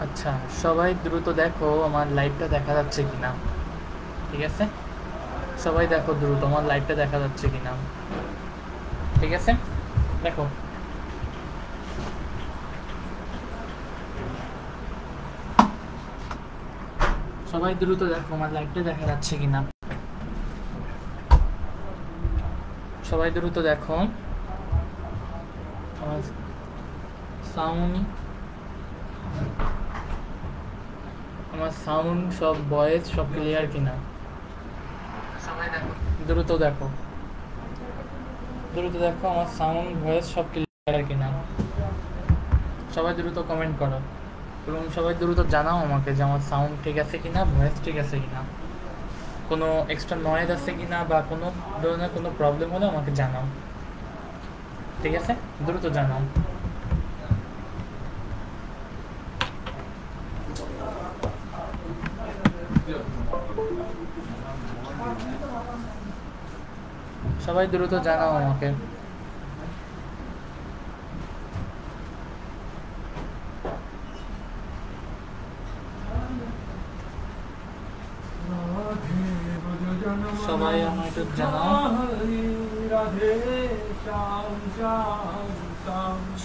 আচ্ছা, সবাই দ্রুত দেখো আমার লাইভটা দেখা যাচ্ছে কিনা। ঠিক আছে, সবাই দেখো দ্রুত আমার লাইভটা দেখা যাচ্ছে কিনা। ঠিক আছে, দেখো সবাই দ্রুত দেখো আমার লাইভটা দেখা যাচ্ছে কিনা। সবাই দ্রুত দেখো আমার সাউন্ড আমার সাউন্ড সব ভয়েস সব ক্লিয়ার কিনা। সবাই দেখো, দ্রুত দেখো, দ্রুত দেখো আমার সাউন্ড ভয়েস সব ক্লিয়ার কিনা। সবাই দ্রুত কমেন্ট করো এবং সবাই দ্রুত জানাও আমাকে যে আমার সাউন্ড ঠিক আছে কিনা, ভয়েস ঠিক আছে কিনা, কোনো এক্সট্রা নয়েজ আছে কিনা বা কোনো ধরনের কোনো প্রবলেম হলে আমাকে জানাও। ঠিক আছে, দ্রুত জানাও। সবাই দ্রুত জানাও আমাকে। সবাই আমাকে জানাও।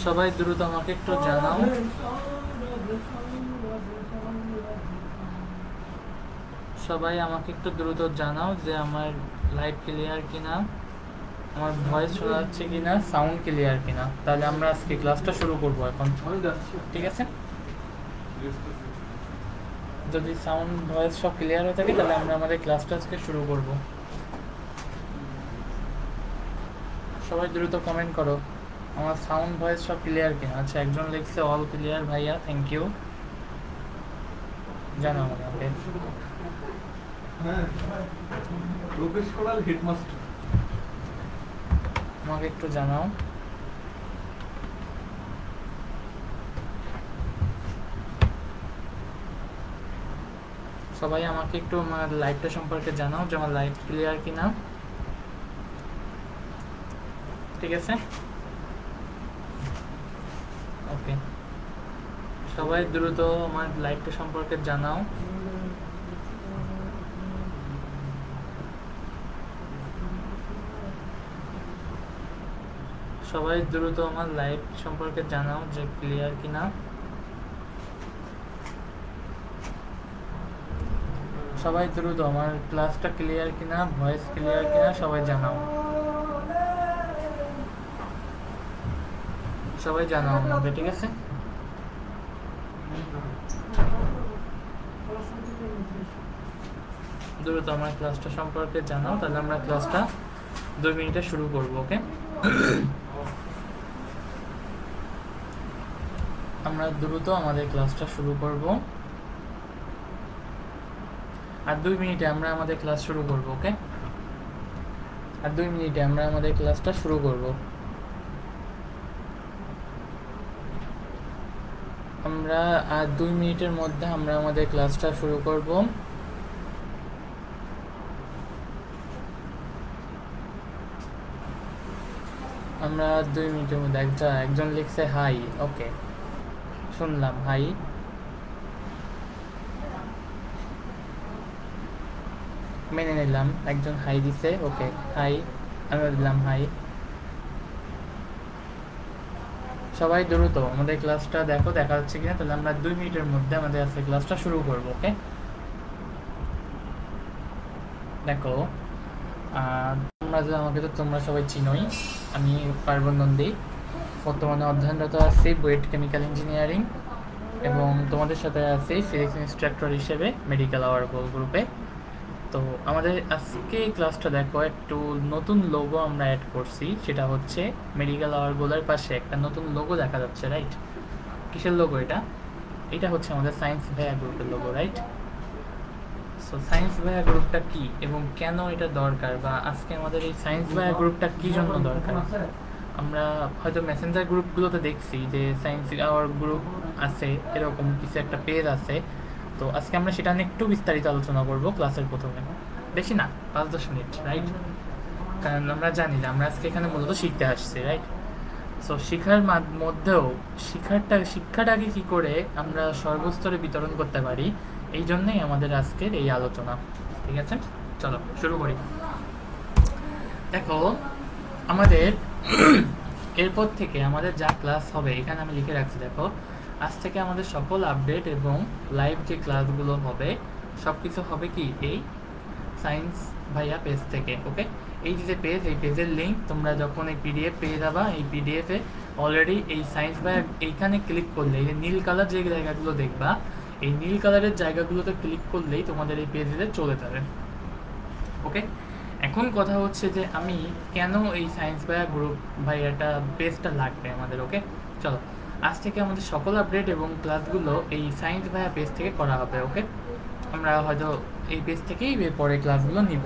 সবাই দ্রুত আমাকে একটু জানাও। সবাই আমাকে একটু দ্রুত জানাও যে আমার লাইভ ক্লিয়ার কিনা, আমার ভয়েস শোনা যাচ্ছে কিনা, সাউন্ড ক্লিয়ার কিনা। তাহলে আমরা আজকে ক্লাসটা শুরু করব এখন। ঠিক আছে, যদি সাউন্ড ভয়েস সব ক্লিয়ার হয়ে থাকে তাহলে আমরা আমাদের ক্লাসটা আজকে শুরু করব। সবাই দ্রুত কমেন্ট করো আমার সাউন্ড ভয়েস সব ক্লিয়ার কিনা। আচ্ছা, একজন লিখছে অল ক্লিয়ার ভাইয়া, থ্যাংক ইউ। জানাও আমাকে। আমাকে একটু জানাও। সবাই আমাকে একটু আমার লাইভটা সম্পর্কে জানাও যে আমার লাইভ ক্লিয়ার কিনা। ঠিক আছে, ওকে। সবাই দ্রুত আমার লাইভটা সম্পর্কে জানাও। সবাই দ্রুত আমার লাইভ সম্পর্কে জানাও যে ক্লিয়ার কিনা। সবাই দ্রুত আমার ক্লাসটা ক্লিয়ার কিনা, ভয়েস ক্লিয়ার কিনা সবাই জানাও। সবাই জানাও আমাকে। ঠিক আছে, দ্রুত আমার ক্লাসটা সম্পর্কে জানাও, তাহলে আমরা ক্লাসটা 2 মিনিটে শুরু করব। ওকে, আমরা দ্রুত আমাদের ক্লাসটা শুরু করব আর 2 মিনিটে আমরা আমাদের ক্লাস শুরু করব। ওকে, আর 2 মিনিটে আমরা আমাদের ক্লাসটা শুরু করব। আমরা আর 2 মিনিটের মধ্যে আমরা আমাদের ক্লাসটা শুরু করব। আমরা 2 মিনিটের মধ্যে একজন লিখছে হাই। ওকে, শুনলাম হাই। মেনে নিলাম, একজন হাই দিছে। ওকে, হাই, আমিও দিলাম হাই। সবাই দ্রুত আমাদের ক্লাসটা দেখো দেখা যাচ্ছে কিনা, তাহলে আমরা 2 মিনিটের মধ্যে আমাদের আজকে ক্লাসটা শুরু করব। ওকে, দেখো আমাকে তো তোমরা সবাই চিনোই। আমি পার্বণ নন্দী, বর্তমানে অধ্যয়নরত আছি বুয়েট কেমিক্যাল ইঞ্জিনিয়ারিং এবং তোমাদের সাথে আছি ফিজিক্স ইনস্ট্রাক্টর হিসেবে মেডিকেল আওয়ার গোল গ্রুপে। তো আমাদের আজকে ক্লাসটা দেখো, একটু নতুন লোগো আমরা অ্যাড করছি, সেটা হচ্ছে মেডিকেল আওয়ার গোলের পাশে একটা নতুন লোগো দেখা যাচ্ছে, রাইট? কিসের লোগো এটা? এটা হচ্ছে আমাদের সায়েন্স ভাইয়া গ্রুপের লোগো, রাইট? সো সায়েন্স ভাইয়া গ্রুপটা কি এবং কেন এটা দরকার, বা আজকে আমাদের এই সায়েন্স ভাইয়া গ্রুপটা কি জন্য দরকার? আমরা হয়তো মেসেঞ্জার গ্রুপগুলোতে দেখছি যে সায়েন্স আওয়ার গ্রুপ আছে, এরকম কিছু একটা পেজ আছে। তো আজকে আমরা সেটা নিয়ে একটু বিস্তারিত আলোচনা করব ক্লাসের প্রথমে, বেশি না 5-10 মিনিট, রাইট? কারণ আমরা জানি না আমরা আজকে এখানে মূলত শিখতে আসছি, রাইট? সো মধ্যেও শিক্ষাটাকে কি করে আমরা সর্বস্তরে বিতরণ করতে পারি, এই জন্যই আমাদের আজকের এই আলোচনা। ঠিক আছে, চলো শুরু করি। দেখো, আমাদের এরপর থেকে আমাদের যা ক্লাস হবে এখানে আমি লিখে রাখছি। দেখো, আজ থেকে আমাদের সকল আপডেট এবং লাইভ যে ক্লাসগুলো হবে সব কিছু হবে কি এই সায়েন্স ভাইয়া পেজ থেকে। ওকে, এই যে পেজ, এই পেজের লিঙ্ক তোমরা যখন এই পিডিএফ পেয়ে যাবা, এই পিডিএফে অলরেডি এই সায়েন্স ভাইয়া এইখানে ক্লিক করলে এই যে নীল কালার যে জায়গাগুলো দেখবা, এই নীল কালারের জায়গাগুলোতে ক্লিক করলেই তোমাদের এই পেজে চলে যাবে। ওকে, এখন কথা হচ্ছে যে আমি কেন এই সায়েন্স ভাইয়াটা পেজটা লাগবে আমাদের। ওকে, চলো, আজ থেকে আমাদের সকল আপডেট এবং ক্লাসগুলো এই সায়েন্স ভাইয়া পেজ থেকে করা হবে। ওকে, আমরা হয়তো এই পেজ থেকেই পরে ক্লাসগুলো নিব।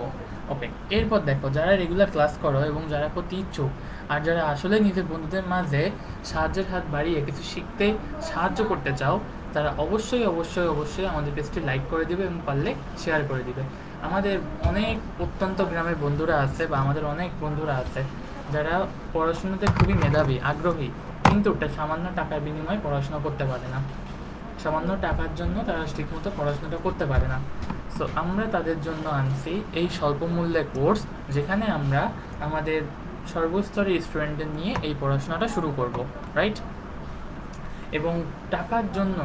ওকে, এরপর দেখো, যারা রেগুলার ক্লাস করো এবং যারা প্রতি ইচ্ছুক আর যারা আসলে নিজের বন্ধুদের মাঝে সাহায্যের হাত বাড়িয়ে কিছু শিখতে সাহায্য করতে চাও, তারা অবশ্যই অবশ্যই অবশ্যই আমাদের পেজটি লাইক করে দিবে এবং পারলে শেয়ার করে দিবে। আমাদের অনেক প্রত্যন্ত গ্রামের বন্ধুরা আছে বা আমাদের অনেক বন্ধুরা আছে যারা পড়াশোনাতে খুবই মেধাবী, আগ্রহী, কিন্তু সামান্য টাকার বিনিময়ে পড়াশোনা করতে পারে না। সামান্য টাকার জন্য তারা ঠিকমতো পড়াশোনাটা করতে পারে না। সো আমরা তাদের জন্য আনছি এই স্বল্প মূল্যের কোর্স, যেখানে আমরা আমাদের সর্বস্তরের স্টুডেন্টদের নিয়ে এই পড়াশোনাটা শুরু করব, রাইট? এবং টাকার জন্য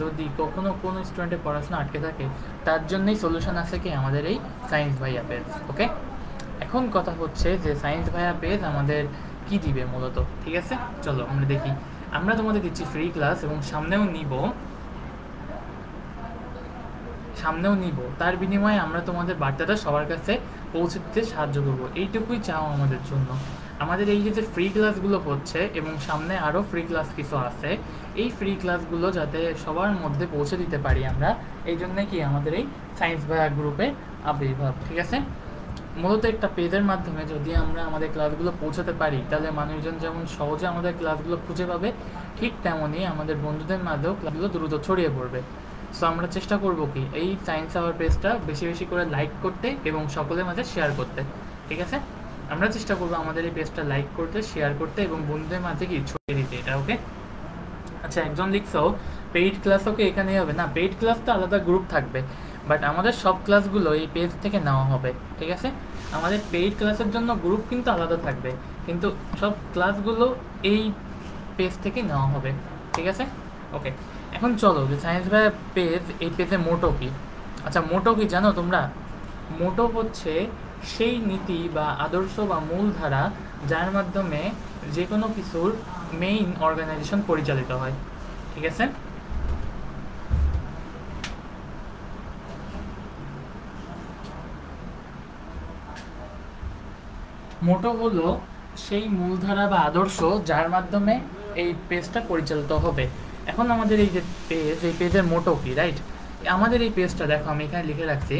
যদি কখনো কোনো স্টুডেন্টের পড়াশোনা আটকে থাকে, তার জন্যই সলিউশন আছে কি আমাদের এই সায়েন্স ভাইয়া পেজ। ওকে, এখন কথা হচ্ছে যে সায়েন্স ভাইয়া পেজ আমাদের কি দিবে মূলত। ঠিক আছে, চলো আমরা দেখি। আমরা তোমাদের দিচ্ছি ফ্রি ক্লাস এবং সামনেও নিব। তার বিনিময়ে আমরা তোমাদের বার্তাটা সবার কাছে পৌঁছে দিতে সাহায্য করবো, এইটুকুই চাও আমাদের জন্য। আমাদের এই যে ফ্রি ক্লাসগুলো হচ্ছে এবং সামনে আরও ফ্রি ক্লাস কিছু আছে, এই ফ্রি ক্লাসগুলো যাতে সবার মধ্যে পৌঁছে দিতে পারি আমরা, এই জন্যে কি আমাদের এই সায়েন্স ভাইয়া গ্রুপে আবির্ভাব। ঠিক আছে, মূলত একটা পেজের মাধ্যমে যদি আমরা আমাদের ক্লাসগুলো পৌঁছাতে পারি, তাহলে মানুষজন যেমন সহজে আমাদের ক্লাসগুলো খুঁজে পাবে, ঠিক তেমনই আমাদের বন্ধুদের মাঝেও ক্লাসগুলো দ্রুত ছড়িয়ে পড়বে। সো আমরা চেষ্টা করব কি এই সায়েন্স আওয়ার পেজটা বেশি বেশি করে লাইক করতে এবং সকলের মাঝে শেয়ার করতে। ঠিক আছে, আমরা চেষ্টা করবো আমাদের এই পেজটা লাইক করতে, শেয়ার করতে এবং বন্ধুদের মাঝে কি ছড়িয়ে দিতে এটা। ওকে, আচ্ছা, একজন লিখছো পেইড ক্লাস। ওকে, এখানেই হবে না, পেইড ক্লাস তো আলাদা গ্রুপ থাকবে, বাট আমাদের সব ক্লাসগুলো এই পেজ থেকে নেওয়া হবে। ঠিক আছে, আমাদের পেইড ক্লাসের জন্য গ্রুপ কিন্তু আলাদা থাকবে, কিন্তু সব ক্লাসগুলো এই পেজ থেকে নেওয়া হবে। ঠিক আছে, ওকে, এখন চলো যে সায়েন্স ভাইয়া পেজ, এই পেজে মোটো কি। আচ্ছা, মোটো কি জানো তোমরা? মোটো হচ্ছে সেই নীতি বা আদর্শ বা মূলধারা যার মাধ্যমে যে কোনো কিছুর মেইন অর্গানাইজেশন পরিচালিত হয়। ঠিক আছে, মোটো হলো সেই মূলধারা বা আদর্শ যার মাধ্যমে এই পেজটা পরিচালিত হবে। এখন আমাদের এই যে পেজ, এই পেজের মোটো কি, রাইট? আমাদের এই পেজটা দেখো, আমি এখানে লিখে রাখছি,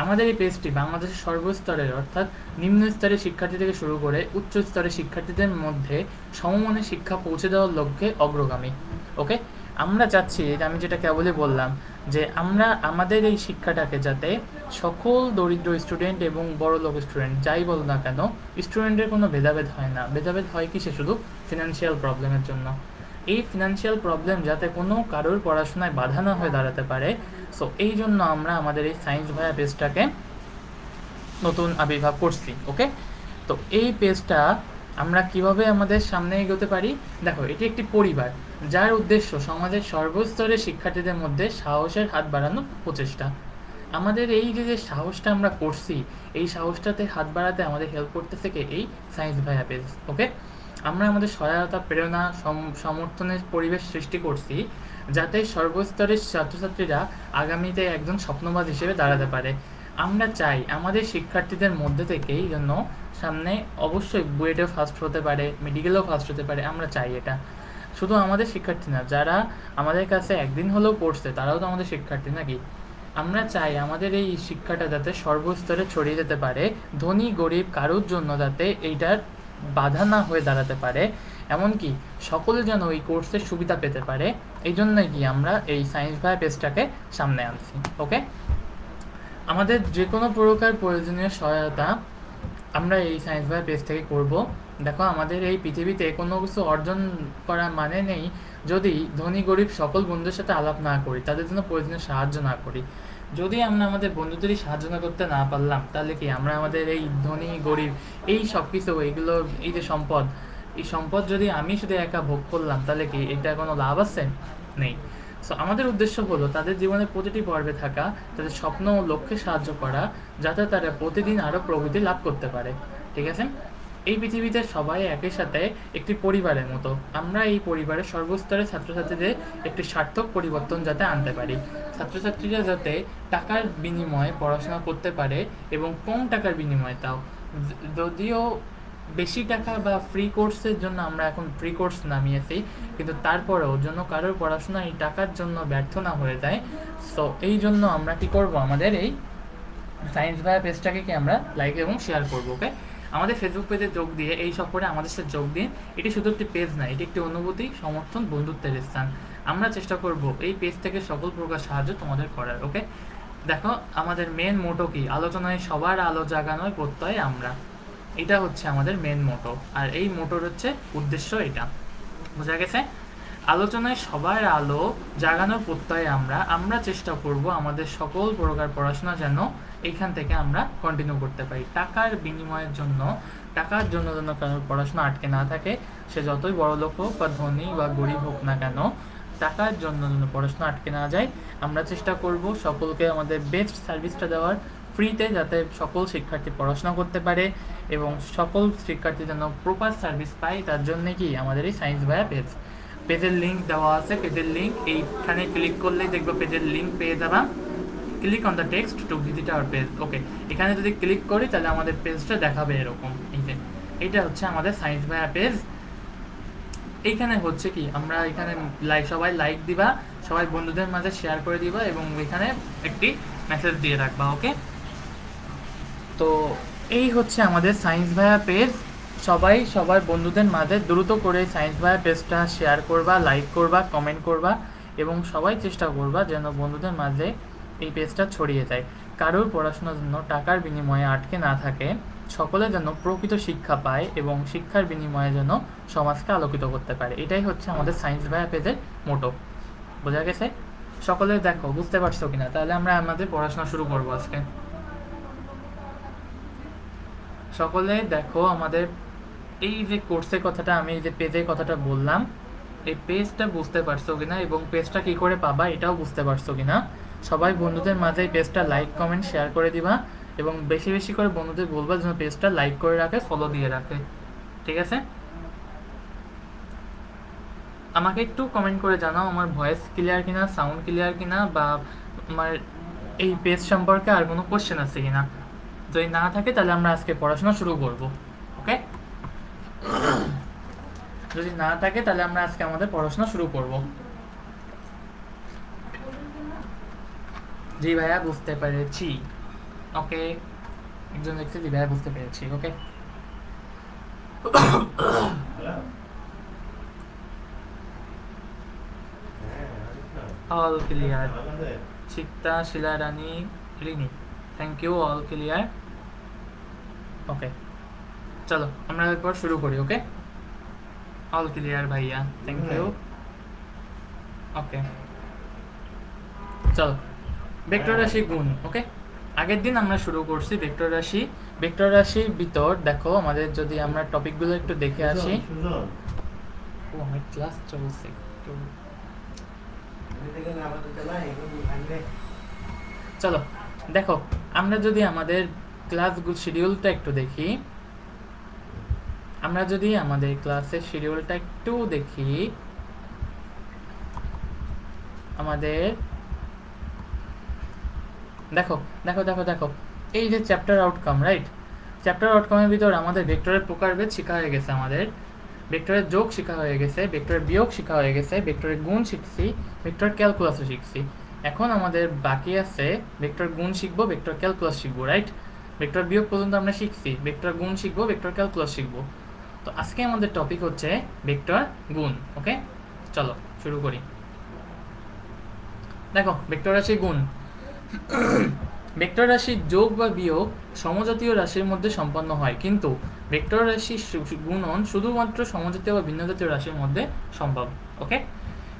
আমাদের এই পেজটি বাংলাদেশের সর্বস্তরের অর্থাৎ নিম্ন স্তরের শিক্ষার্থী থেকে শুরু করে উচ্চ স্তরের শিক্ষার্থীদের মধ্যে সমমানের শিক্ষা পৌঁছে দেওয়ার লক্ষ্যে অগ্রগামী। ওকে, আমরা চাচ্ছি, আমি যেটা কেবলই বললাম, যে আমরা আমাদের এই শিক্ষাটাকে যাতে সকল দরিদ্র স্টুডেন্ট এবং বড় লোক স্টুডেন্ট যাই বল না কেন, স্টুডেন্টের কোনো ভেদাভেদ হয় না। ভেদাভেদ হয় কি, সে শুধু ফিনান্সিয়াল প্রবলেমের জন্য। এই ফিনান্সিয়াল প্রবলেম যাতে কোনো কারোর পড়াশোনায় বাধা না হয়ে দাঁড়াতে পারে, সো এই জন্য আমরা আমাদের এই সায়েন্স ভাইয়া পেজটাকে নতুন আবির্ভাব করছি। ওকে, তো এই পেজটা আমরা কিভাবে আমাদের সামনে এগোতে পারি? দেখো, এটি একটি পরিবার যার উদ্দেশ্য সমাজের সর্বস্তরের শিক্ষার্থীদের মধ্যে সাহসের হাত বাড়ানোর প্রচেষ্টা। আমাদের এই যে সাহসটা আমরা করছি, এই সাহসটাতে হাত বাড়াতে আমাদের হেল্প করতেছে কি এই সায়েন্স ভাইয়া পেজ। ওকে, আমরা আমাদের সহায়তা, প্রেরণা, সমর্থনের পরিবেশ সৃষ্টি করছি যাতে সর্বস্তরের ছাত্রছাত্রীরা আগামীতে একজন স্বপ্নবাজ হিসেবে দাঁড়াতে পারে। আমরা চাই আমাদের শিক্ষার্থীদের মধ্যে থেকেই যেন সামনে অবশ্যই বুয়েটেও ফার্স্ট হতে পারে, মেডিকেলেও ফার্স্ট হতে পারে। আমরা চাই এটা শুধু আমাদের শিক্ষার্থী না, যারা আমাদের কাছে একদিন হলেও পড়ছে তারাও তো আমাদের শিক্ষার্থী নাকি। আমরা চাই আমাদের এই শিক্ষাটা যাতে সর্বস্তরে ছড়িয়ে যেতে পারে, ধনী গরিব কারোর জন্য যাতে এইটার বাধা না হয়ে দাঁড়াতে পারে, এমনকি সকলে যেন এই কোর্সের সুবিধা পেতে পারে। এই জন্যই কি আমরা এই সায়েন্স ভাইয়া পেজটাকে সামনে আনছি। ওকে, আমাদের যে কোনো প্রকার প্রয়োজনীয় সহায়তা আমরা এই সায়েন্স ভাইয়া পেজ থেকে করব। দেখো আমাদের এই পৃথিবীতে কোনো কিছু অর্জন করার মানে নেই যদি ধনী গরিব সকল বন্ধুদের সাথে আলাপ না করি, তাদের জন্য প্রয়োজনীয় সাহায্য না করি। যদি আমরা আমাদের বন্ধুদেরই সাহায্য না করতে না পারলাম, তাহলে কি আমরা আমাদের এই ধনী গরিব এই সব কিছু এইগুলো, এই যে সম্পদ, এই সম্পদ যদি আমি শুধু একা ভোগ করলাম, তাহলে কি এটা কোনো লাভ আছে? নেই। সো আমাদের উদ্দেশ্য হলো তাদের জীবনের প্রতিটি পর্বে থাকা, তাদের স্বপ্ন ও লক্ষ্যে সাহায্য করা, যাতে তারা প্রতিদিন আরও প্রগতি লাভ করতে পারে। ঠিক আছে? এই পৃথিবীতে সবাই একই সাথে একটি পরিবারের মতো। আমরা এই পরিবারের সর্বস্তরের ছাত্রছাত্রীদের একটি সার্থক পরিবর্তন যাতে আনতে পারি। ছাত্রছাত্রীরা যাতে টাকার বিনিময়ে পড়াশোনা করতে পারে এবং কম টাকার বিনিময়ে তাও। যদিও বেশি টাকা বা ফ্রি কোর্সের জন্য আমরা এখন ফ্রি কোর্স নামিয়েছি, কিন্তু তারপরেও জন্য কারোর পড়াশোনা এই টাকার জন্য ব্যর্থ না হয়ে যায়। সো এই জন্য আমরা কি করব, আমাদের এই সায়েন্স ভাইয়া পেজটাকে কি আমরা লাইক এবং শেয়ার করবো। ওকে, আমাদের ফেসবুক পেজে যোগ দিয়ে এই সফরে আমাদের সাথে যোগ দিন। এটি শুধু একটি পেজ না, এটি একটি অনুভূতি, সমর্থন, বন্ধুত্বের স্থান। আমরা চেষ্টা করব এই পেজ থেকে সকল প্রকার সাহায্য তোমাদের করার। ওকে, দেখো আমাদের মেন মোটো কি, আলোচনায় সবার আলো জাগানোর প্রত্যয় আমরা, এটা হচ্ছে আমাদের মেন মোটো। আর এই মোটোর হচ্ছে উদ্দেশ্য, এটা বোঝা গেছে? আলোচনায় সবার আলো জাগানোর প্রত্যয়ে আমরা চেষ্টা করব আমাদের সকল প্রকার পড়াশোনা যেন এইখান থেকে আমরা কন্টিনিউ করতে পারি। টাকার বিনিময়ের জন্য, টাকার জন্য যেন কারোর পড়াশোনা আটকে না থাকে, সে যতই বড় লোক হোক বা ধনী বা গরিব হোক না কেন, টাকার জন্য যেন পড়াশোনা আটকে না যায়। আমরা চেষ্টা করব সকলকে আমাদের বেস্ট সার্ভিসটা দেওয়ার, ফ্রিতে, যাতে সকল শিক্ষার্থী পড়াশোনা করতে পারে এবং সকল শিক্ষার্থী যেন প্রপার সার্ভিস পায়। তার জন্য কি আমাদের এই সায়েন্স ভাইয়া পেজের লিঙ্ক দেওয়া আছে। পেজের লিঙ্ক এইখানে ক্লিক করলেই দেখবো পেজের লিঙ্ক পেয়ে যাবা। Click on the text to visit our page. Okay, এখানে যদি ক্লিক করি তাহলে আমাদের পেজটা দেখাবে এরকম। এই যে এটা হচ্ছে আমাদের সায়েন্স ভাইয়া পেজ। এইখানে হচ্ছে কি, আমরা এখানে সবাই লাইক দিবা, সবাই বন্ধুদের মাঝে শেয়ার করে দিবা এবং এখানে একটি মেসেজ দিয়ে রাখবা। ওকে, তো এই হচ্ছে আমাদের সায়েন্স ভাইয়া পেজ। সবাই সবার বন্ধুদের মাঝে দ্রুত করে সায়েন্স ভাইয়া পেজটা শেয়ার করবা, লাইক করবা, কমেন্ট করবা এবং সবাই চেষ্টা করবা যেন বন্ধুদের মাঝে এই পেজটা ছড়িয়ে যায়। কারোর পড়াশোনার জন্য টাকার বিনিময়ে আটকে না থাকে, সকলে যেন প্রকৃত শিক্ষা পায় এবং শিক্ষার বিনিময়ে যেন সমাজকে আলোকিত করতে পারে। এটাই হচ্ছে আমাদের সায়েন্স ভাইয়া পেজের মোটো। বোঝা গেছে? সকলে দেখো, বুঝতে পারছো কিনা? তাহলে আমরা আমাদের পড়াশোনা শুরু করবো আজকে। সকলে দেখো আমাদের এই যে কোর্সের কথাটা, আমি এই যে পেজের কথাটা বললাম, এই পেজটা বুঝতে পারছো কিনা এবং পেজটা কি করে পাবা এটাও বুঝতে পারছো কিনা? সবাই বন্ধুদের মাঝে এই পেজটা লাইক, কমেন্ট, শেয়ার করে দিবা এবং বেশি বেশি করে বন্ধুদের বলবা যেন পেজটা লাইক করে রাখে, ফলো দিয়ে রাখে। ঠিক আছে? আমাকে একটু কমেন্ট করে জানাও আমার ভয়েস ক্লিয়ার কিনা, সাউন্ড ক্লিয়ার কিনা, বা আমার এই পেজ সম্পর্কে আর কোনো কোশ্চেন আছে কিনা। যদি না থাকে তাহলে আমরা আজকে পড়াশোনা শুরু করব। ওকে, যদি না থাকে তাহলে আমরা আজকে আমাদের পড়াশোনা শুরু করব। জি ভাইয়া, বুঝতে পেরেছি। ওকে, একজন দেখছে, জি ভাইয়া বুঝতে পেরেছি। Okay, all clear. Shikta, Shila Rani, Rini, thank you, all clear. Okay, চলো আমরা এরপর শুরু করি। ওকে, অল ক্লিয়ার ভাইয়া, থ্যাংক ইউ। ওকে, চলো ভেক্টর রাশি গুণ। ওকে, আগের দিন আমরা শুরু করছি ভেক্টর রাশি। ভেক্টর রাশির ভিতর দেখো আমাদের, যদি আমরা টপিকগুলো একটু দেখে আসি। ও, আমার ক্লাস চলছে একটু। চলো দেখো, আমরা যদি আমাদের ক্লাস শিডিউলটা একটু দেখি, আমরা যদি আমাদের ক্লাসের শিডিউলটা একটু দেখি, আমাদের দেখো দেখো দেখো দেখো এই যে চ্যাপ্টার আউটকাম, রাইট? চ্যাপ্টার আউটকামের ভিতর আমাদের ভেক্টরের প্রকারভেদ শেখা হয়ে গেছে, আমাদের ভেক্টরের যোগ শেখা হয়ে গেছে, ভেক্টরের বিয়োগ শেখা হয়ে গেছে, ভেক্টরের গুণ শিখছি, ভেক্টর ক্যালকুলাসও শিখছি। এখন আমাদের বাকি আছে ভেক্টর গুণ শিখবো, ভেক্টর ক্যালকুলাস শিখবো, রাইট? ভেক্টর বিয়োগ পর্যন্ত আমরা শিখছি, ভেক্টর গুণ শিখবো, ভেক্টর ক্যালকুলাস শিখবো। তো আজকে আমাদের টপিক হচ্ছে ভেক্টর গুণ। ওকে, চলো শুরু করি। দেখো ভেক্টর রাশি গুণ। ভেক্টর রাশির যোগ বা বিয়োগ সমজাতীয় রাশির মধ্যে সম্পন্ন হয়, কিন্তু ভেক্টর রাশি গুণন শুধুমাত্র সমজাতীয় বা ভিন্নজাতীয় রাশির মধ্যে সম্ভব। ওকে,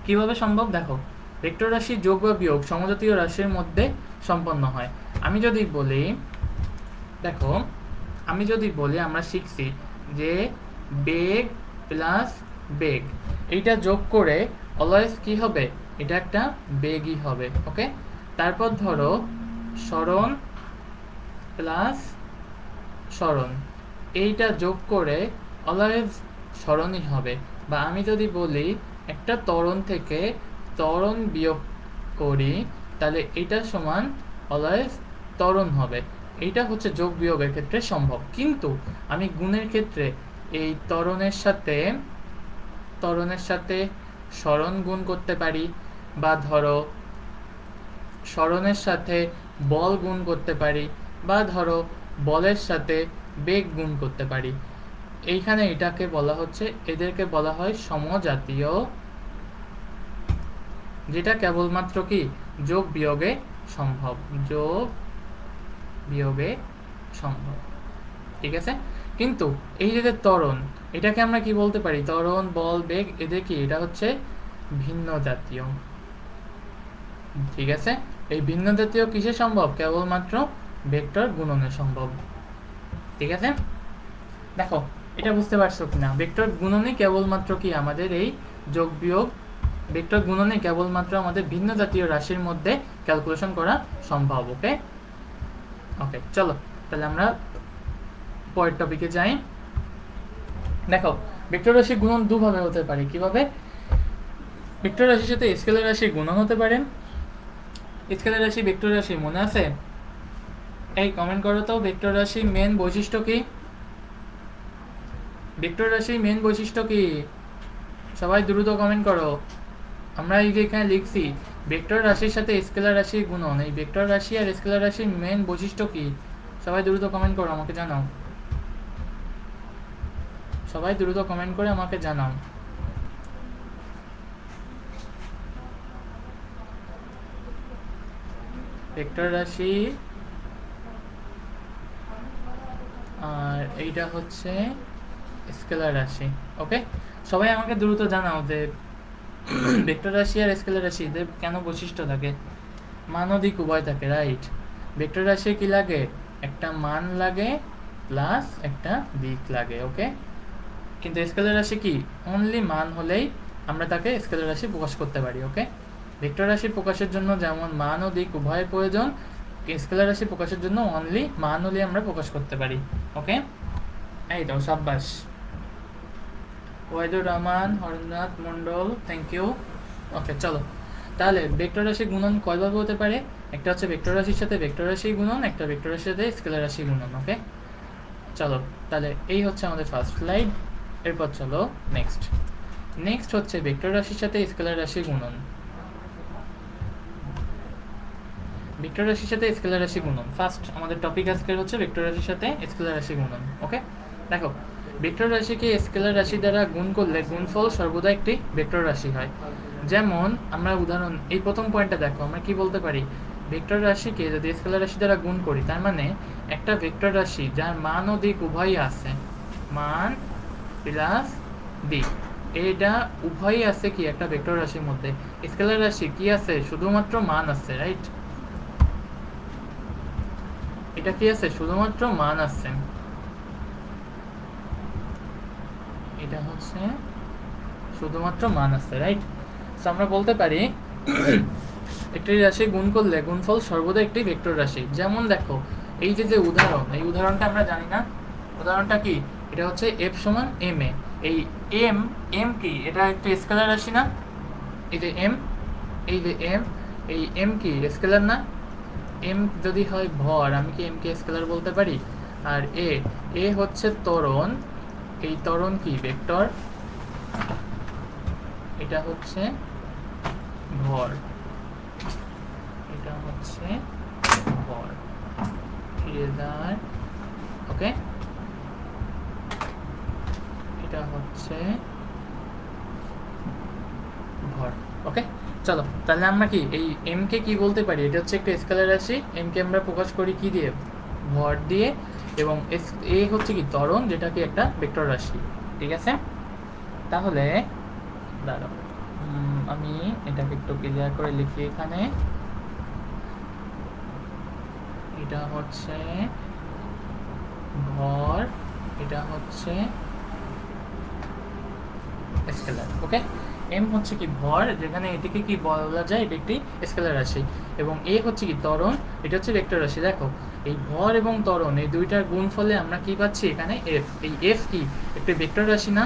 কিভাবে সম্ভব দেখো, ভেক্টর রাশি যোগ বা বিয়োগ সমজাতীয় রাশির মধ্যে সম্পন্ন হয়। আমি যদি বলি, দেখো আমি যদি বলি, আমরা শিখছি যে বেগ প্লাস বেগ এইটা যোগ করে অলওয়েজ কি হবে, এটা একটা বেগই হবে। ওকে, তারপর ধরো সরণ প্লাস সরণ এইটা যোগ করে অলওয়েজ সরণই হবে। বা আমি যদি বলি একটা ত্বরণ থেকে ত্বরণ বিয়োগ করি, তাহলে এটা সমান অলওয়েজ ত্বরণ হবে। এইটা হচ্ছে যোগ বিয়োগের ক্ষেত্রে সম্ভব। কিন্তু আমি গুণের ক্ষেত্রে এই ত্বরণের সাথে সরণ গুণ করতে পারি, বা ধরো সরণের সাথে বল গুণ করতে পারি, বা ধরো বলের সাথে বেগ গুণ করতে পারি। এইখানে এটাকে বলা হচ্ছে, এদেরকে বলা হয় সমজাতীয়, যেটা কেবলমাত্র কি যোগ বিয়োগে সম্ভব, যোগ বিয়োগে সম্ভব। ঠিক আছে, কিন্তু এই যে ত্বরণ, এটাকে আমরা কি বলতে পারি, ত্বরণ বল বেগ এদের কি, এটা হচ্ছে ভিন্ন জাতীয়। ঠিক আছে, এই ভিন্ন জাতীয় কিসে সম্ভব, কেবলমাত্র ভেক্টর গুণনে সম্ভব। ঠিক আছে, দেখো এটা বুঝতে পারছো কিনা, ভেক্টর গুণনে কেবলমাত্র কি আমাদের এই যোগ বিয়োগ, ভেক্টর গুণনে কেবলমাত্র আমাদের ভিন্ন জাতীয় রাশির মধ্যে ক্যালকুলেশন করা সম্ভব। ওকে ওকে, চলো তাহলে আমরা পরের টপিকে যাই। দেখো ভেক্টর রাশি গুণন দুভাবে হতে পারে। কিভাবে, ভেক্টর রাশির সাথে স্কেলার রাশি গুণন হতে পারে। স্কেলার রাশি ভেক্টর রাশি মনে আছে? এই কমেন্ট করো তো, ভেক্টর রাশির মেন বৈশিষ্ট্য কি? ভেক্টর রাশির মেন বৈশিষ্ট্য কি? সবাই দ্রুত কমেন্ট করো। আমরা এই যে এখানে লিখছি ভেক্টর রাশির সাথে স্কেলার রাশির গুণন, এই ভেক্টর রাশি আর স্কেলার রাশির মেন বৈশিষ্ট্য কি? সবাই দ্রুত কমেন্ট করো, আমাকে জানাও। সবাই দ্রুত কমেন্ট করে আমাকে জানাও। ভেক্টর রাশি আর এইটা হচ্ছে স্কেলার রাশি। ওকে, সবাই আমাকে দ্রুত জানাও যে ভেক্টর রাশি আর স্কেলার রাশি এদের কেন বৈশিষ্ট্য থাকে? মান ও দিক উভয় থাকে, রাইট। ভেক্টর রাশি কি লাগে, একটা মান লাগে প্লাস একটা দিক লাগে। ওকে, কিন্তু স্কেলার রাশি কি, অনলি মান হলেই আমরা তাকে স্কেলার রাশি প্রকাশ করতে পারি। ওকে, ভেক্টর রাশি প্রকাশের জন্য যেমন মান ও দিক উভয় প্রয়োজন, স্কেলার রাশি প্রকাশের জন্য অনলি মান হলেই আমরা প্রকাশ করতে পারি। ওকে, এই তো সাব্বাস। Waidur Rahman, Haranath Mondal, thank you. Okay, চলো তাহলে ভেক্টর রাশি গুণন কয়ভাবে হতে পারে? একটা হচ্ছে ভেক্টর রাশির সাথে ভেক্টর রাশি গুণন, একটা ভেক্টর রাশির সাথে স্কেলার রাশি গুণন। ওকে, চলো তাহলে এই হচ্ছে আমাদের ফার্স্ট স্লাইড। এরপর চলো নেক্সট হচ্ছে ভেক্টর রাশির সাথে স্কেলার রাশি গুণন। ভেক্টর রাশির সাথে স্কেলার রাশি গুণন ফার্স্ট আমাদের টপিক আজকের হচ্ছে ভেক্টর রাশির সাথে স্কেলার রাশি গুণন। ওকে, দেখো ভেক্টর রাশিকে স্কেলার রাশি দ্বারা গুণ করলে গুণফল সর্বদা একটি ভেক্টর রাশি হয়। যেমন আমরা উদাহরণ, এই প্রথম পয়েন্টটা দেখো, আমরা কি বলতে পারি, ভেক্টর রাশিকে যদি স্কেলার রাশি দ্বারা গুণ করি, তার মানে একটা ভেক্টর রাশি যার মান ও দিক উভয়ই আছে, মান প্লাস দিক, এটা উভয়ই আছে কি একটা ভেক্টর রাশির মধ্যে। স্কেলার রাশি কি আছে, শুধুমাত্র মান আছে, রাইট। এটা কি আছে, শুধুমাত্র মান আছে, এটা হচ্ছে শুধুমাত্র মান আছে, রাইট। তো আমরা বলতে পারি একটি রাশি গুণ করলে গুণফল সর্বদা একটি ভেক্টর রাশি। যেমন দেখো এই যে উদাহরণ, এই উদাহরণটা আমরা জানি না, উদাহরণটা কি, এটা হচ্ছে এফ সমান এম এ। এই এম কি, এটা একটা স্কেলার রাশি না? এই যে এম, এই এম কি স্কেলার না? এম যদি হয় ভর, আমি কি এম কে স্কেলার বলতে পারি? আর এ হচ্ছে ত্বরণ, এই ত্বরণ কি ভেক্টর, এটা হচ্ছে ভর, এটা হচ্ছে ভর। ওকে, এটা হচ্ছে ভর। ওকে, চলো তাহলে আমরা কি এই এম কে কি বলতে পারি, এটা হচ্ছে একটা স্কেলার রাশি। এম কে আমরা প্রকাশ করি কি দিয়ে, ভর দিয়ে। এবং এ হচ্ছে কি ত্বরণ, যেটা কি একটা ভেক্টর রাশি। ঠিক আছে, তাহলে দাঁড়াও আমি এটাকে একটু ক্লিয়ার করে লিখি। এখানে এটা হচ্ছে ভর, এটা হচ্ছে স্কেলার। ওকে, এম হচ্ছে কি ভর, যেখানে এটিকে কি বলা যায়, এটি একটি স্কেলার রাশি, এবং এ হচ্ছে কি ত্বরণ, এটা হচ্ছে ভেক্টর রাশি। দেখো এই ভর এবং ত্বরণ এই দুইটার গুণফলে আমরা কি পাচ্ছি এখানে এফ। এই এফ কি একটি ভেক্টর রাশি না?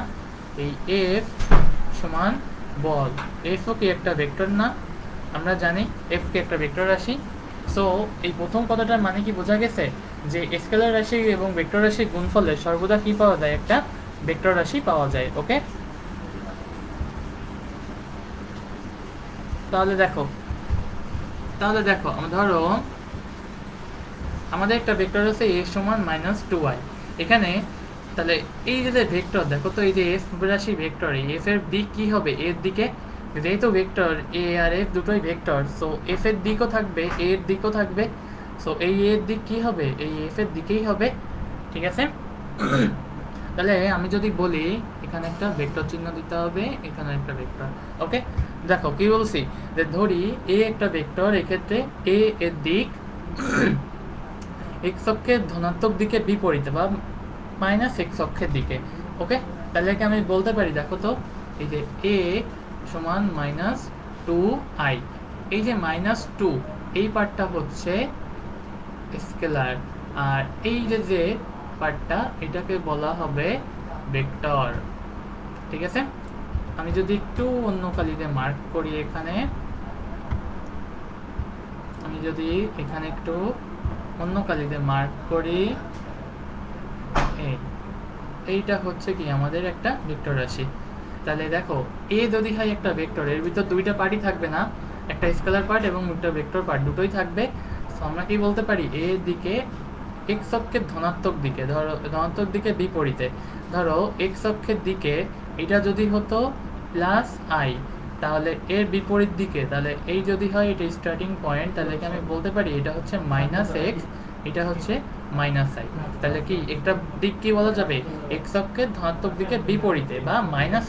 এই এফ সমান বল, এফও কি একটা ভেক্টর না? আমরা জানি এফ কি একটা ভেক্টর রাশি। সো এই প্রথম কথাটার মানে কি বোঝা গেছে যে স্কেলার রাশি এবং ভেক্টর রাশির গুণফলে সর্বদা কি পাওয়া যায়, একটা ভেক্টর রাশি পাওয়া যায়। ওকে, তাহলে দেখো ধরো আমাদের একটা ভেক্টর আছে a সমান -2y। এখানে তাহলে এই যে ভেক্টর, দেখো তো এই যে এফ রাশি ভেক্টর, এই এফ এর দিক কি হবে, এর দিকে, যেহেতু ভেক্টর এ আর এফ দুটোই ভেক্টর, সো এফ এর দিকও থাকবে, এ এর দিকও থাকবে। সো এই এর দিক কি হবে, এই এফ এর দিকেই হবে। ঠিক আছে, তাহলে আমি যদি বলি এখানে একটা ভেক্টর চিহ্ন দিতে হবে, এখানে একটা ভেক্টর। ওকে, দেখো কি বলছি, যে ধরি এ একটা ভেক্টর, এক্ষেত্রে এ এর দিক এক্স অক্ষের ধনাত্মক দিকে বিপরীতে বা মাইনাস এক্স অক্ষের দিকে। ওকে, তাহলে কি আমি বলতে পারি, দেখো তো এই যে এ সমান -2i, এই যে -2 এই পার্টটা হচ্ছে স্কেলার, আর এই যে পার্টটা এটাকে বলা হবে ভেক্টর। ঠিক আছে, আমি যদি একটু অন্য কালিতে মার্ক করি, এখানে আমি যদি এখানে একটু অন্য কালিতে মার্ক করি, এইটা হচ্ছে কি আমাদের একটা ভেক্টর রাশি। তাহলে দেখো এ যদি হয় একটা ভেক্টর, এর ভিতর দুইটা পার্টই থাকবে না, একটা স্কেলার পার্ট এবং একটা ভেক্টর পার্ট, দুটোই থাকবে। তো আমরা কি বলতে পারি, এর দিকে এক্স অক্ষের ধনাত্মক দিকে, ধরো ধনাত্মক দিকে বিপরীতে, ধরো এক্স অক্ষের দিকে এটা যদি হতো +i, তাহলে এর বিপরীত দিকে, তাহলে এই যদি হয় এটা স্টার্টিং পয়েন্ট, তাহলে কি আমি বলতে পারি এটা হচ্ছে -x, এটা হচ্ছে -i। তাহলে কি একটা দিক কি বলা যাবে, এক্স অক্ষের ধনাত্মক দিকে বিপরীতে বা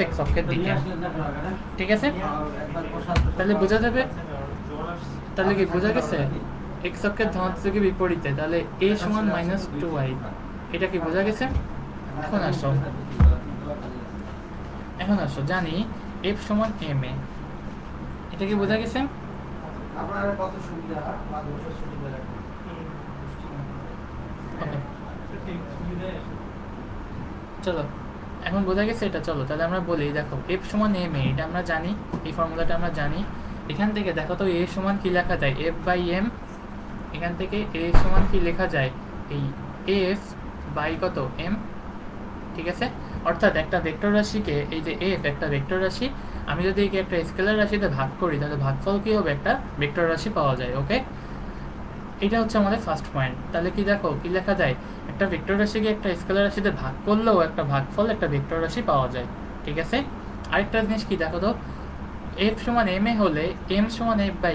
-x অক্ষের দিকে। ঠিক আছে, তাহলে বোঝা যাবে, তাহলে কি বোঝা গেছে, এক্স অক্ষের ধনাত্মক দিকে বিপরীতে, তাহলে a সমান -2i, এটা কি বোঝা গেছে? এখন আসো জানি f সমান ma, এটা কি বোঝা গেছে? চলো এখন বোঝা গেছে এটা। চলো তাহলে আমরা বলি, দেখো f সমান ma, এটা আমরা জানি, এই ফর্মুলাটা আমরা জানি। এখান থেকে দেখো তো a সমান কি লেখা যায়, f/m। এখান থেকে a সমান কি লেখা যায়, এই f বাই কত m। ঠিক আছে, অর্থাৎ একটা ভেক্টর রাশিকে, এই যে f একটা ভেক্টর রাশি, আমি যদি একে একটা স্কেলার রাশিতে ভাগ করি, তাহলে ভাগফল কি হবে, একটা ভেক্টর রাশি পাওয়া যায়। ওকে, এটা হচ্ছে আমাদের ফার্স্ট পয়েন্ট। তাহলে কি দেখো কি লেখা যায়, একটা ভেক্টর রাশিকে একটা স্কেলার রাশিতে ভাগ করলেও একটা ভাগফল, একটা ভেক্টর রাশি পাওয়া যায়। ঠিক আছে, আরেকটা জিনিস কি দেখো তো, f সমান ma হলে m সমান f/a,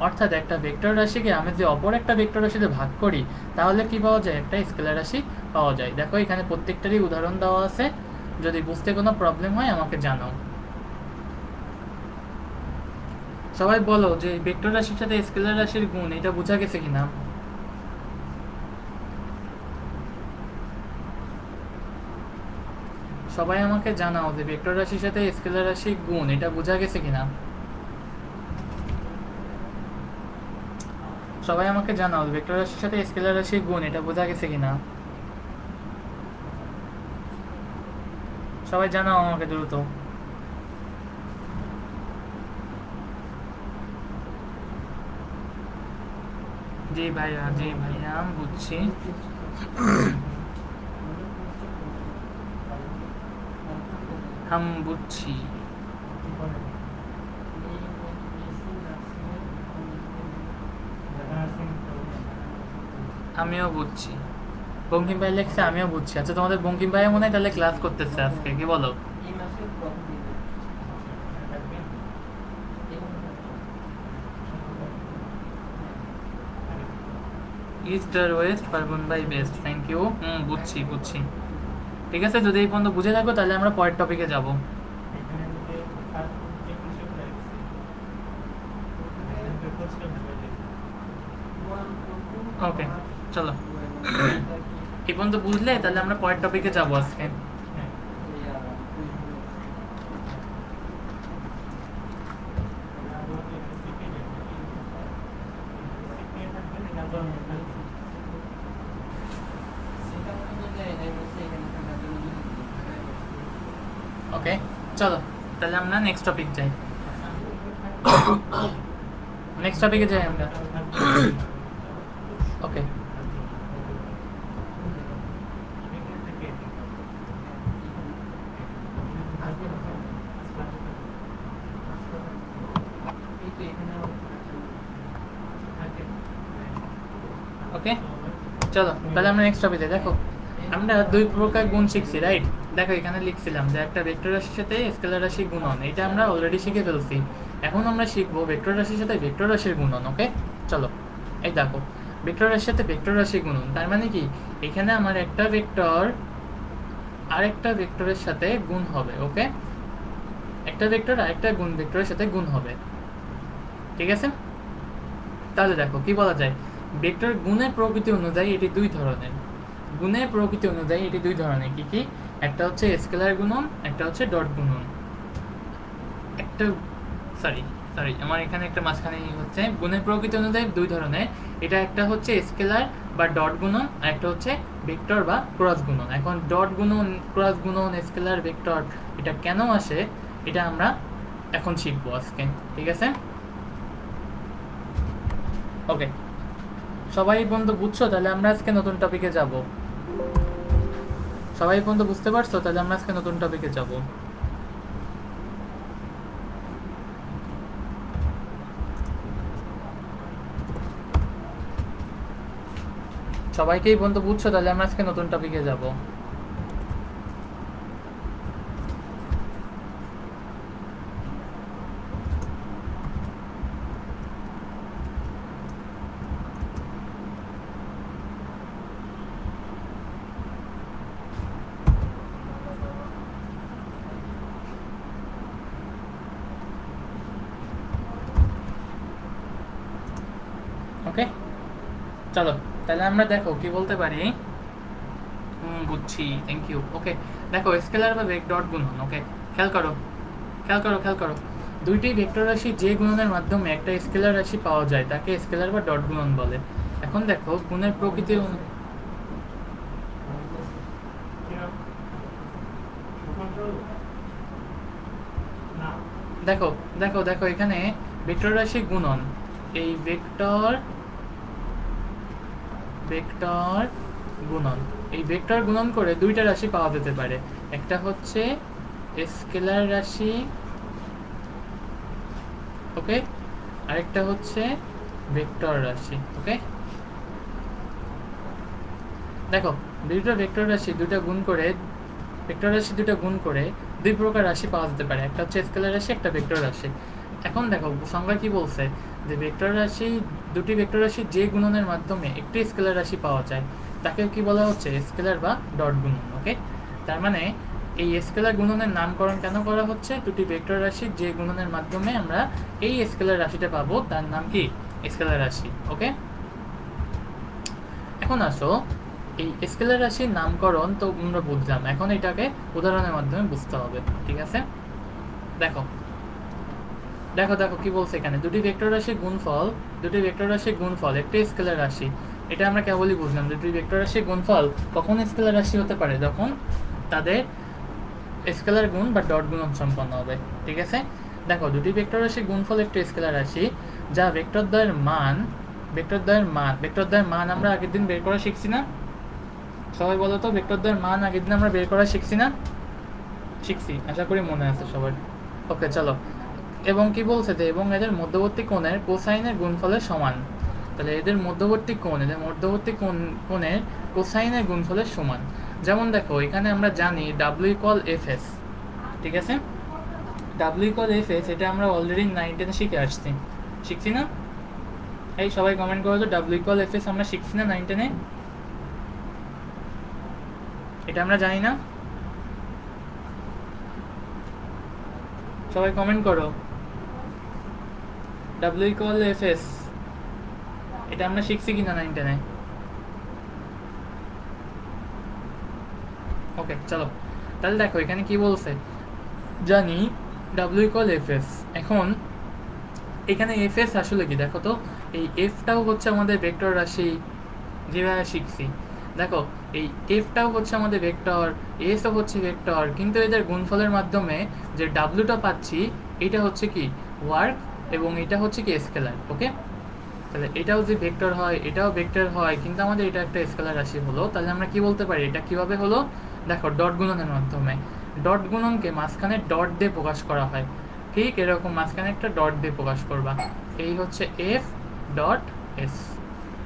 অর্থাৎ একটা ভেক্টর রাশিকে আমি যদি অপর একটা ভেক্টর রাশিতে ভাগ করি, তাহলে কি পাওয়া যায়, একটা স্কেলার রাশি পাওয়া যায়। দেখো এখানে প্রত্যেকটারই উদাহরণ দেওয়া আছে, যদি বুঝতে কোনো প্রবলেম হয় আমাকে জানাও। সবাই বলো যে ভেক্টর রাশির সাথে স্কেলার রাশির গুণ, এটা বোঝা গেছে কিনা? সবাই আমাকে জানাও যে ভেক্টর রাশির সাথে স্কেলার রাশির গুণ, এটা বোঝা গেছে কিনা? সবাই আমাকে জানাও ভেক্টর রাশির সাথে স্কেলার রাশির গুণ, এটা বোঝা গেছে কিনা? সবাই জানাও আমাকে দ্রুত। জি ভাইয়া, জি ভাইয়া, আমি বুঝছি। বুঝছি। আমিও বুঝছি, বঙ্কিম ভাই লেখছে, আমিও বুঝছি। আচ্ছা, তোমাদের বঙ্কিম ভাইয়া মনে হয় তাহলে ক্লাস করতেছে আজকে, কি বলো? ইস্ট আর ওয়েস্ট পারবন বাই বেস্ট, থ্যাংক ইউ। বুঝছি বুঝছি, ঠিক আছে। যদি এই পর্যন্ত বুঝে থাকো তাহলে আমরা পরের টপিকে যাব। ওকে চলো, এই পর্যন্ত বুঝলে তাহলে আমরা পরের টপিকে যাবো আজকে। ওকে চলো তাহলে আমরা নেক্সট টপিক যাই, নেক্সট টপিকে যাই আমরা। ওকে ওকে চলো তাহলে আমরা নেক্সট টপিকে। দেখো আমরা দুই প্রকার গুণ শিখছি, রাইট? দেখো এখানে লিখছিলাম যে একটা ভেক্টর রাশির সাথে স্কেলার রাশি গুণন, এটা আমরা অলরেডি শিখে ফেলছি। এখন আমরা শিখবো ভেক্টর রাশির সাথে ভেক্টর রাশির গুণন। ওকে চলো, এই দেখো ভেক্টর রাশির সাথে ভেক্টর রাশি গুণন, তার মানে কি এখানে আমার একটা ভেক্টর আরেকটা ভেক্টরের সাথে গুণ হবে। ওকে, একটা ভেক্টর আরেকটা গুণ ভেক্টরের সাথে গুণ হবে, ঠিক আছে? তাহলে দেখো কি বলা যায়, ভেক্টর গুণের প্রকৃতি অনুযায়ী এটি দুই ধরনের। গুণের প্রকৃতি অনুযায়ী এটি দুই ধরনের, কি কি? একটা হচ্ছে স্কেলার গুণন, একটা হচ্ছে ডট গুণন। একটা সরি সরি আমার এখানে একটা মাঝখানে হচ্ছে, গুণের প্রকৃতি অনুযায়ী দুই ধরনের, এটা একটা হচ্ছে স্কেলার বা ডট গুণন, আর একটা হচ্ছে ভেক্টর বা ক্রস গুণন। এখন ডট গুণন, ক্রস গুণন, স্কেলার, ভেক্টর এটা কেন আসে এটা আমরা এখন শিখবো আজকে, ঠিক আছে? ওকে, সবাই বন্ধু বুঝছো? তাহলে আমরা আজকে নতুন টপিকে যাব। সবাই বন্ধু বুঝতে পারছো? তাহলে আমরা আজকে নতুন টপিকে যাব। সবাইকেই বন্ধু বুঝছো? তাহলে আমরা আজকে নতুন টপিকে যাব। ওকে চলো তাহলে আমরা দেখো কি বলতে পারি। বুঝছি, থ্যাংক ইউ। ওকে দেখো স্কেলার বা ডট গুণন। ওকে খেয়াল করো খেয়াল করো খেয়াল করো, দুইটি ভেক্টর রাশি যে গুণনের মাধ্যমে একটা স্কেলার রাশি পাওয়া যায় তাকে স্কেলার বা ডট গুণন বলে। এখন দেখো গুণের প্রকৃতি দেখো দেখো দেখো এখানে ভেক্টর রাশি গুণন, এই ভেক্টর ভেক্টর গুণন, এই ভেক্টর গুণন করে দুইটা রাশি পাওয়া যেতে পারে। একটা হচ্ছে স্কেলার রাশি, ওকে, আরেকটা হচ্ছে ভেক্টর রাশি। ওকে দেখো দুইটা ভেক্টর রাশি দুইটা গুণ করে, ভেক্টর রাশি দুইটা গুণ করে দুই প্রকার রাশি পাওয়া যেতে পারে, একটা হচ্ছে স্কেলার রাশি, একটা ভেক্টর রাশি। এখন দেখো সংজ্ঞা কি বলছে, যে ভেক্টর রাশি, দুটি ভেক্টর রাশি যে গুণনের মাধ্যমে একটি স্কেলার রাশি পাওয়া যায় তাকে কি বলা হচ্ছে? স্কেলার বা ডট গুণন। ওকে, তার মানে এই স্কেলার গুণনের নামকরণ কেন করা হচ্ছে? দুটি ভেক্টর রাশি যে গুণনের মাধ্যমে আমরা এই স্কেলার রাশিটা পাবো তার নাম কি? স্কেলার রাশি। ওকে, এখন আসো এই স্কেলার রাশির নামকরণ তো আমরা বুঝলাম, এখন এটাকে উদাহরণের মাধ্যমে বুঝতে হবে, ঠিক আছে? দেখো দেখো দেখো কি বলছে এখানে, দুটি ভেক্টর রাশির গুণফল, দুটি ভেক্টর রাশির গুণফল একটি স্কেলার রাশি। এটা আমরা কেবলই বুঝলাম, দুটি ভেক্টর রাশির গুণফল কখন স্কেলার রাশি হতে পারে? যখন তাদের স্কেলার গুণ বা ডট গুণন সম্পন্ন হবে, ঠিক আছে? দেখো দুটি ভেক্টর রাশির গুণফল একটি স্কেলার রাশি যা ভেক্টরদ্বয়ের মান, ভেক্টরদ্বয়ের মান আমরা আগের দিন বের করা শিখছি না? সবাই বলো তো, ভেক্টরদ্বয়ের মান আগের দিন আমরা বের করা শিখছি না? শিখছি, আশা করি মনে আছে সবার। ওকে চলো, এবং কি বলছে যে এবং এদের মধ্যবর্তী কোণের কোসাইনের গুণফলের সমান। তাহলে এদের মধ্যবর্তী কোণ, এদের মধ্যবর্তী কোণের কোসাইনের গুণফলের সমান। যেমন দেখো এখানে আমরা জানি ডাব্লিউ ইকুয়াল এফ এস, ঠিক আছে? ডাব্লিউ ইকুয়াল এফ এস এটা আমরা অলরেডি 9-10 শিখে আসছি, শিখছি না? এই সবাই কমেন্ট করো তো, ডাব্লিউ ইকুয়াল এফ এস আমরা শিখছি না 9-10-এ? এটা আমরা জানি না? সবাই কমেন্ট করো, ডাব্লিউ ইকুয়াল এফ এস এটা আমরা শিখছি কিনা 9-10-এ? ওকে চলো, তাহলে দেখো এখানে কি বলছে, জানি ডাব্লিউ ইকুয়াল এফ এস। এখন এখানে এফ এস আসলে কি দেখো তো, এই এফটাও হচ্ছে আমাদের ভেক্টর রাশি, যেভাবে শিখছি। দেখো এই এফটাও হচ্ছে আমাদের ভেক্টর, এসও হচ্ছে ভেক্টর, কিন্তু এদের গুণফলের মাধ্যমে যে ডাব্লিউটা পাচ্ছি এটা হচ্ছে কি ওয়ার্ক, এবং এটা হচ্ছে কি স্কেলার। ওকে, তাহলে এটাও যে ভেক্টর হয় এটাও ভেক্টর হয়, কিন্তু আমাদের এটা একটা স্কেলার রাশি হলো। তাহলে আমরা কি বলতে পারি এটা কিভাবে হলো, দেখো ডট গুণনের মাধ্যমে। ডট গুণনকে মাঝখানে ডট দিয়ে প্রকাশ করা হয়, ঠিক এরকম মাঝখানে একটা ডট দিয়ে প্রকাশ করবা, এই হচ্ছে এফ ডট এস।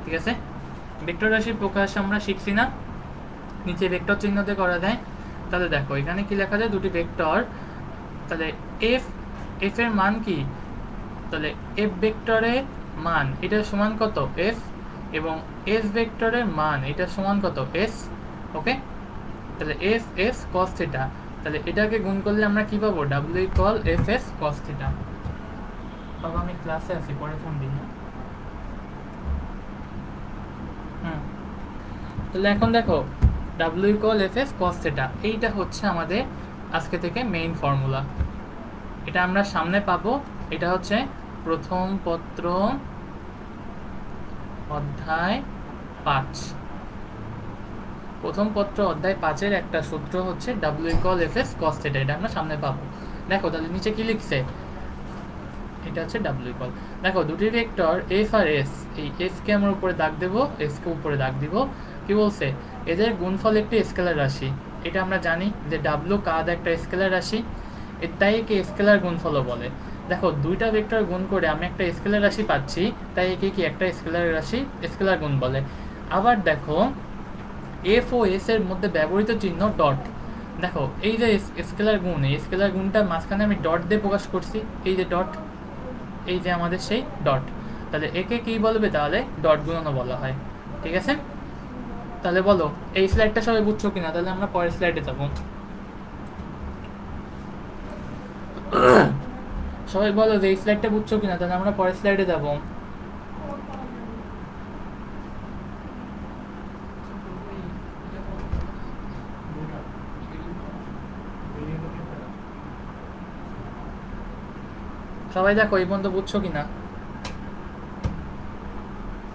ঠিক আছে, ভেক্টর রাশির প্রকাশ আমরা শিখছি না, নিচে ভেক্টর চিহ্ন দিয়ে করা যায়। তাহলে দেখো এখানে কি লেখা যায়, দুটি ভেক্টর, তাহলে এফ, এফ এর মান কি, তাহলে এফ ভেক্টরের মান এটা সমান কত এফ, এবং এস ভেক্টরের মান এটা সমান কত এস। ওকে, তাহলে এফ এস কস থিটা, তাহলে এটাকে গুণ করলে আমরা কি পাবো, W equal F S cos theta. বাবা আমি ক্লাসে আছি, পরে ফোন দিই। তাহলে এখন দেখো W equal F S cos theta, এইটা হচ্ছে আমাদের আজকে থেকে মেইন ফর্মুলা। এটা আমরা সামনে পাবো, এটা হচ্ছে প্রথম পত্র অধ্যায় 5, প্রথম পত্র অধ্যায় 5-এর একটা সূত্র হচ্ছে W equal F S cos theta, এটা আমরা সামনে পাবো। দেখো তাহলে নিচে কি লিখছে, এটা হচ্ছে ডাব্লিউ ইকুয়াল, দেখো দুটি ভেক্টর এফ আর এস, এই এফ কে আমরা উপরে দাগ দেবো, এস কে উপরে দাগ দিব। কি বলছে, এদের গুণফল একটি স্কেলার রাশি, এটা আমরা জানি যে ডাব্লিউ কাদ একটা স্কেলার রাশি, তাই একে স্কেলার গুণফলও বলে। দেখো দুইটা ভেক্টর গুণ করে আমি একটা স্কেলার রাশি পাচ্ছি, তাই একে কি একটা স্কেলার রাশি স্কেলার গুণ বলে। আবার দেখো এফ ও এস এর মধ্যে ব্যবহৃত চিহ্ন ডট, দেখো এই যে স্কেলার গুণ, এই স্কেলার গুণটা মাঝখানে আমি ডট দিয়ে প্রকাশ করছি, এই যে ডট, এই যে আমাদের সেই ডট, তাহলে একে কি বলবে, তাহলে ডট গুণনও বলা হয়। ঠিক আছে, তাহলে বলো এই স্লাইডটা সবাই বুঝছো কিনা, তাহলে আমরা পরের স্লাইডে যাবো। সবাই বলো যে এই স্লাইডটা বুঝছো কিনা, তাহলে আমরা পরের স্লাইডে যাবো। সবাই দেখো এই পর্যন্ত বুঝছো কিনা,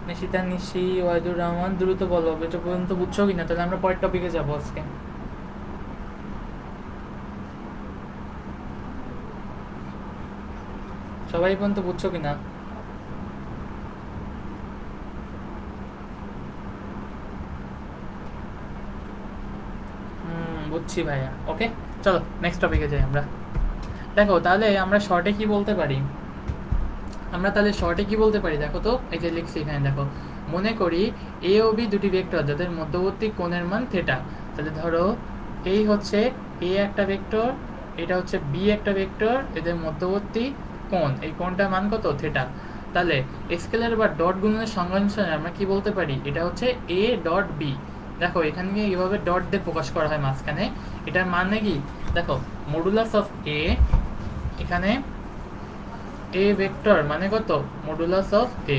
নিশিতা, নিশি, ওয়াইদুর রহমান, দ্রুত বলো এটা পর্যন্ত বুঝছো কিনা, তাহলে আমরা পরের টপিকে যাবো আজকে। সবাই এই পর্যন্ত বুঝছো কিনা, বুঝছি ভাইয়া। ওকে চলো নেক্সট টপিকে যাই আমরা। দেখো তাহলে আমরা শর্টে কি বলতে পারি, আমরা তাহলে শর্টে কি বলতে পারি, দেখো তো এই যে লিখছি এখানে, দেখো মনে করি এ ও বি দুটি ভেক্টর যাদের মধ্যবর্তী কোণের মান থিটা। তাহলে ধরো এই হচ্ছে এ একটা ভেক্টর, এটা হচ্ছে বি একটা ভেক্টর, এদের মধ্যবর্তী কোণ, এই কোণটার মান কত থিটা। তাহলে স্কেলার বা ডট গুণনের সংজ্ঞা অনুসারে আমরা কি বলতে পারি, এটা হচ্ছে এ ডট বি। দেখো এখানে এইভাবে ডট দিয়ে প্রকাশ করা হয় মাঝখানে, এটার মানে কি, দেখো মডুলাস অফ এ, এখানে এ ভেক্টর মানে কত মডুলাস অফ এ,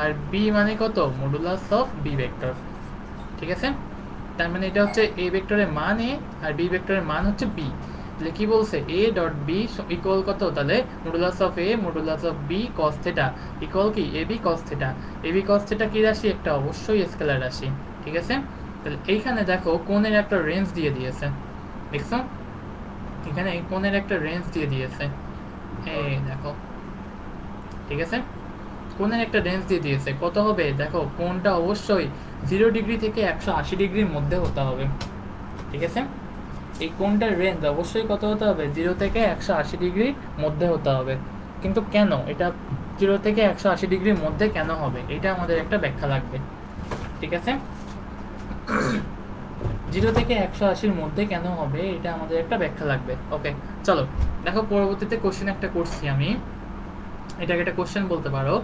আর বি মানে কত মডুলাস অফ বি ভেক্টর। ঠিক আছে, তার মানে এটা হচ্ছে এ ভেক্টরের মান এ, আর বি ভেক্টরের মান হচ্ছে বি। তাহলে কি বলছে, এ ডট বি ইকুয়াল কত, তাহলে modulus of A modulus of B cos theta equal কি A B cos theta. A B cos theta কি রাশি, একটা অবশ্যই স্কেলার রাশি। ঠিক আছে, তাহলে এইখানে দেখো কোণের একটা রেঞ্জ দিয়ে দিয়েছে, দেখছো এখানে এই কোণের একটা রেঞ্জ দিয়ে দিয়েছে, এই দেখো। ঠিক আছে, কোণের একটা রেঞ্জ দিয়ে দিয়েছে, কত হবে দেখো, কোণটা অবশ্যই 0 ডিগ্রি থেকে 180 ডিগ্রির মধ্যে হতে হবে। ঠিক আছে, এই কোণটার রেঞ্জ অবশ্যই কত হতে হবে, 0 থেকে 180 ডিগ্রির মধ্যে হতে হবে। কিন্তু কেন এটা 0 থেকে 180 ডিগ্রির মধ্যে কেন হবে, এটা আমাদের একটা ব্যাখ্যা লাগবে। ঠিক আছে, 0 থেকে 180-র মধ্যে কেন হবে, এটা আমাদের একটা ব্যাখ্যা লাগবে। ওকে চলো দেখো পরবর্তীতে কোশ্চেন একটা করছি আমি, এটাকে একটা কোশ্চেন বলতে পারো,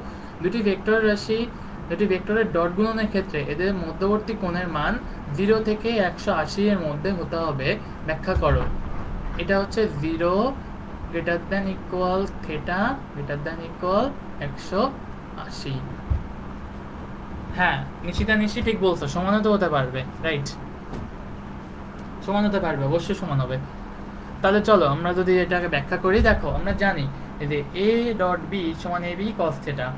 দুটি ভেক্টর রাশি দুটি ভেক্টরের ডট গুণনের ক্ষেত্রে এদের মধ্যবর্তী কোণের মান 0 থেকে 180 এর মধ্যে হতে হবে, ব্যাখ্যা করো। এটা হচ্ছে 0 greater than equal theta greater than equal 180। হ্যাঁ, নিশ্চিত ঠিক বলছো, সমান তো হতে পারবে, রাইট, সমান হতে পারবে, অবশ্যই সমান হবে। তাহলে চলো আমরা যদি এটাকে ব্যাখ্যা করি, দেখো আমরা জানি যে এ ডট বি সমান এ বি কস থিটা।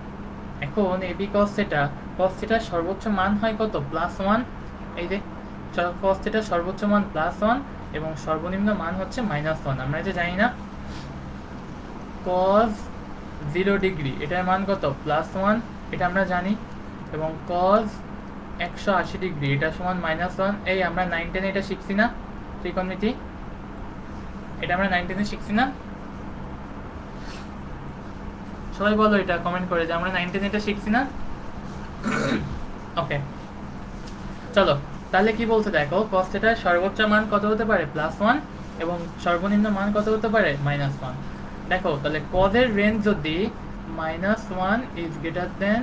এখন এ বি কস থিটার সর্বোচ্চ মান হয় কত? +1। এই যে কস থিটার সর্বোচ্চ মান +1 এবং সর্বনিম্ন মান হচ্ছে -1। আমরা এটা জানি না, কস 0 ডিগ্রি এটার মান কত? +1, এটা আমরা জানি। এবং কস 180 ডিগ্রি এটা সমান -1। এই আমরা 9, 10 এটা শিখছি না, ত্রিকোণমিতি, এটা আমরা 9, 10 শিখছি না? সবাই বলো এটা কমেন্ট করে যে আমরা 9, 10 এটা শিখছি না। ওকে, চলো তাহলে কি বলতে দেখো, cos থিটার সর্বোচ্চ মান কত হতে পারে? +1 এবং সর্বনিম্ন মান কত হতে পারে? -1। দেখো তাহলে cos এর রেঞ্জ যদি -1 is greater than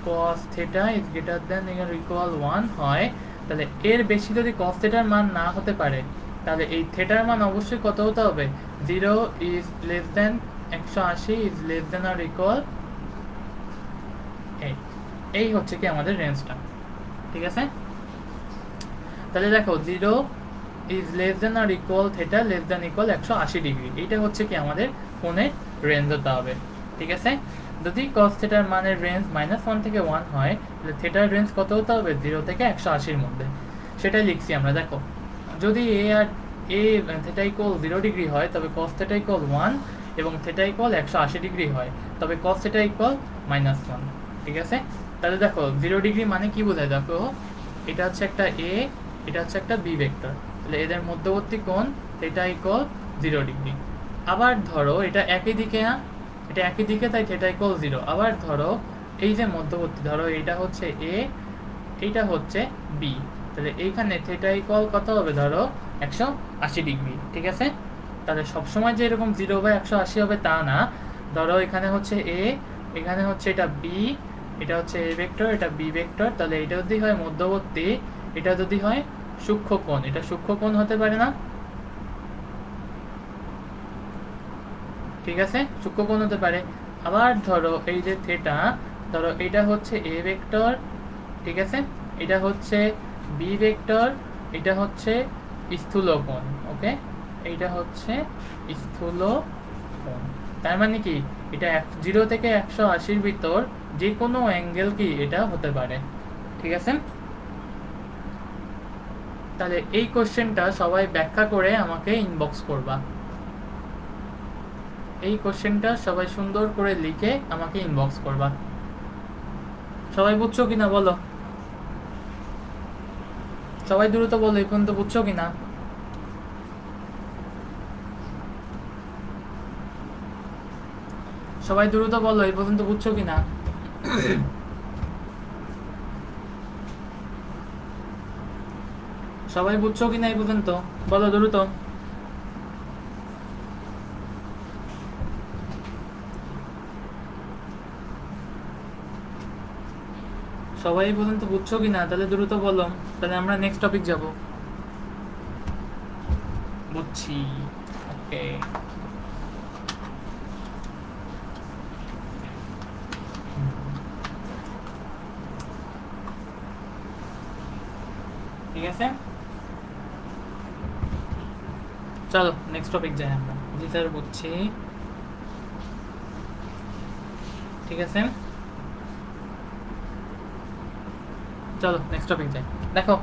cos theta is greater than equal 1 হয়, তাহলে এর বেশি যদি cos থিটার মান না হতে পারে, তাহলে এই থিটার মান অবশ্যই কত হতে হবে? 0 is less than 180 is less than or equal 8। এই হচ্ছে কি আমাদের রেঞ্জটা, ঠিক আছে? তাহলে দেখো 0 is less than or equal theta less than equal 180 degree, এইটা হচ্ছে কি আমাদের কোণের রেঞ্জ হতে হবে, ঠিক আছে? যদি cos থিটার মানের রেঞ্জ -1 থেকে 1 হয়, তাহলে থিটার রেঞ্জ কত হতে হবে? 0 থেকে 180-র মধ্যে, সেটাই লিখছি আমরা। দেখো যদি থিটা ইকুয়াল 0 ডিগ্রি হয়, তবে cos থিটা ইকুয়াল 1 এবং থিটা ইকুয়াল 180 ডিগ্রি হয়, তবে cos থিটা ইকুয়াল -1, ঠিক আছে? তাহলে দেখো 0 ডিগ্রি মানে কি বোঝায়? দেখো এটা হচ্ছে একটা এ, এটা হচ্ছে একটা বি ভেক্টর, তাহলে এদের মধ্যবর্তী কোণ থিটা ইকুয়াল 0 ডিগ্রি। আবার ধরো এটা একই দিকে, এটা একই দিকে, তাই থিটা ইকুয়াল 0। আবার ধরো এই যে মধ্যবর্তী, ধরো এটা হচ্ছে এ, এইটা হচ্ছে বি, তাহলে এইখানে থিটা ইকুয়াল কত হবে? ধরো 180 ডিগ্রি, ঠিক আছে? তাহলে সবসময় যে এরকম 0/180 হবে তা না। ধরো এখানে হচ্ছে এ, এখানে হচ্ছে এটা বি, এটা হচ্ছে এ ভেক্টর, এটা বি ভেক্টর, তাহলে এটা যদি হয় মধ্যবর্তী, এটা যদি হয় সূক্ষ্মকোণ, এটা সূক্ষ্মকোণ হতে পারে না, ঠিক আছে? সূক্ষ্মকোণ হতে পারে। আবার ধরো এই যে থিটা, ধরো এটা হচ্ছে এ ভেক্টর, ঠিক আছে? এটা হচ্ছে বি ভেক্টর, এটা হচ্ছে স্থূলকোণ, ওকে? এইটা হচ্ছে স্থূলকোণ। তার মানে কি, এটা 0 থেকে 180-র ভিতর যে কোনো অ্যাঙ্গেল কি এটা হতে পারে, ঠিক আছে? তাহলে এই কোশ্চেনটা সবাই ব্যাখ্যা করে আমাকে ইনবক্স করবা। এই কোশ্চেনটা সবাই সুন্দর করে লিখে আমাকে ইনবক্স করবা। সবাই বুঝছো কিনা বলো? সবাই দ্রুত বলো, এই পর্যন্ত বুঝছো কিনা? সবাই দ্রুত বলো, এই পর্যন্ত বুঝছো কিনা? সবাই বুঝছো কিনা এই পর্যন্ত? বলো দ্রুত। সবাই এই পর্যন্ত বুঝছো কিনা? তাহলে দ্রুত বলো, তাহলে আমরা নেক্সট টপিক যাব। বুঝছি, ওকে। ঠিক আছে, চলো নেক্সট টপিক যাই আমরা। জি স্যার, বুঝছি, ঠিক আছে, চলো নেক্সট টপিক যাই। দেখো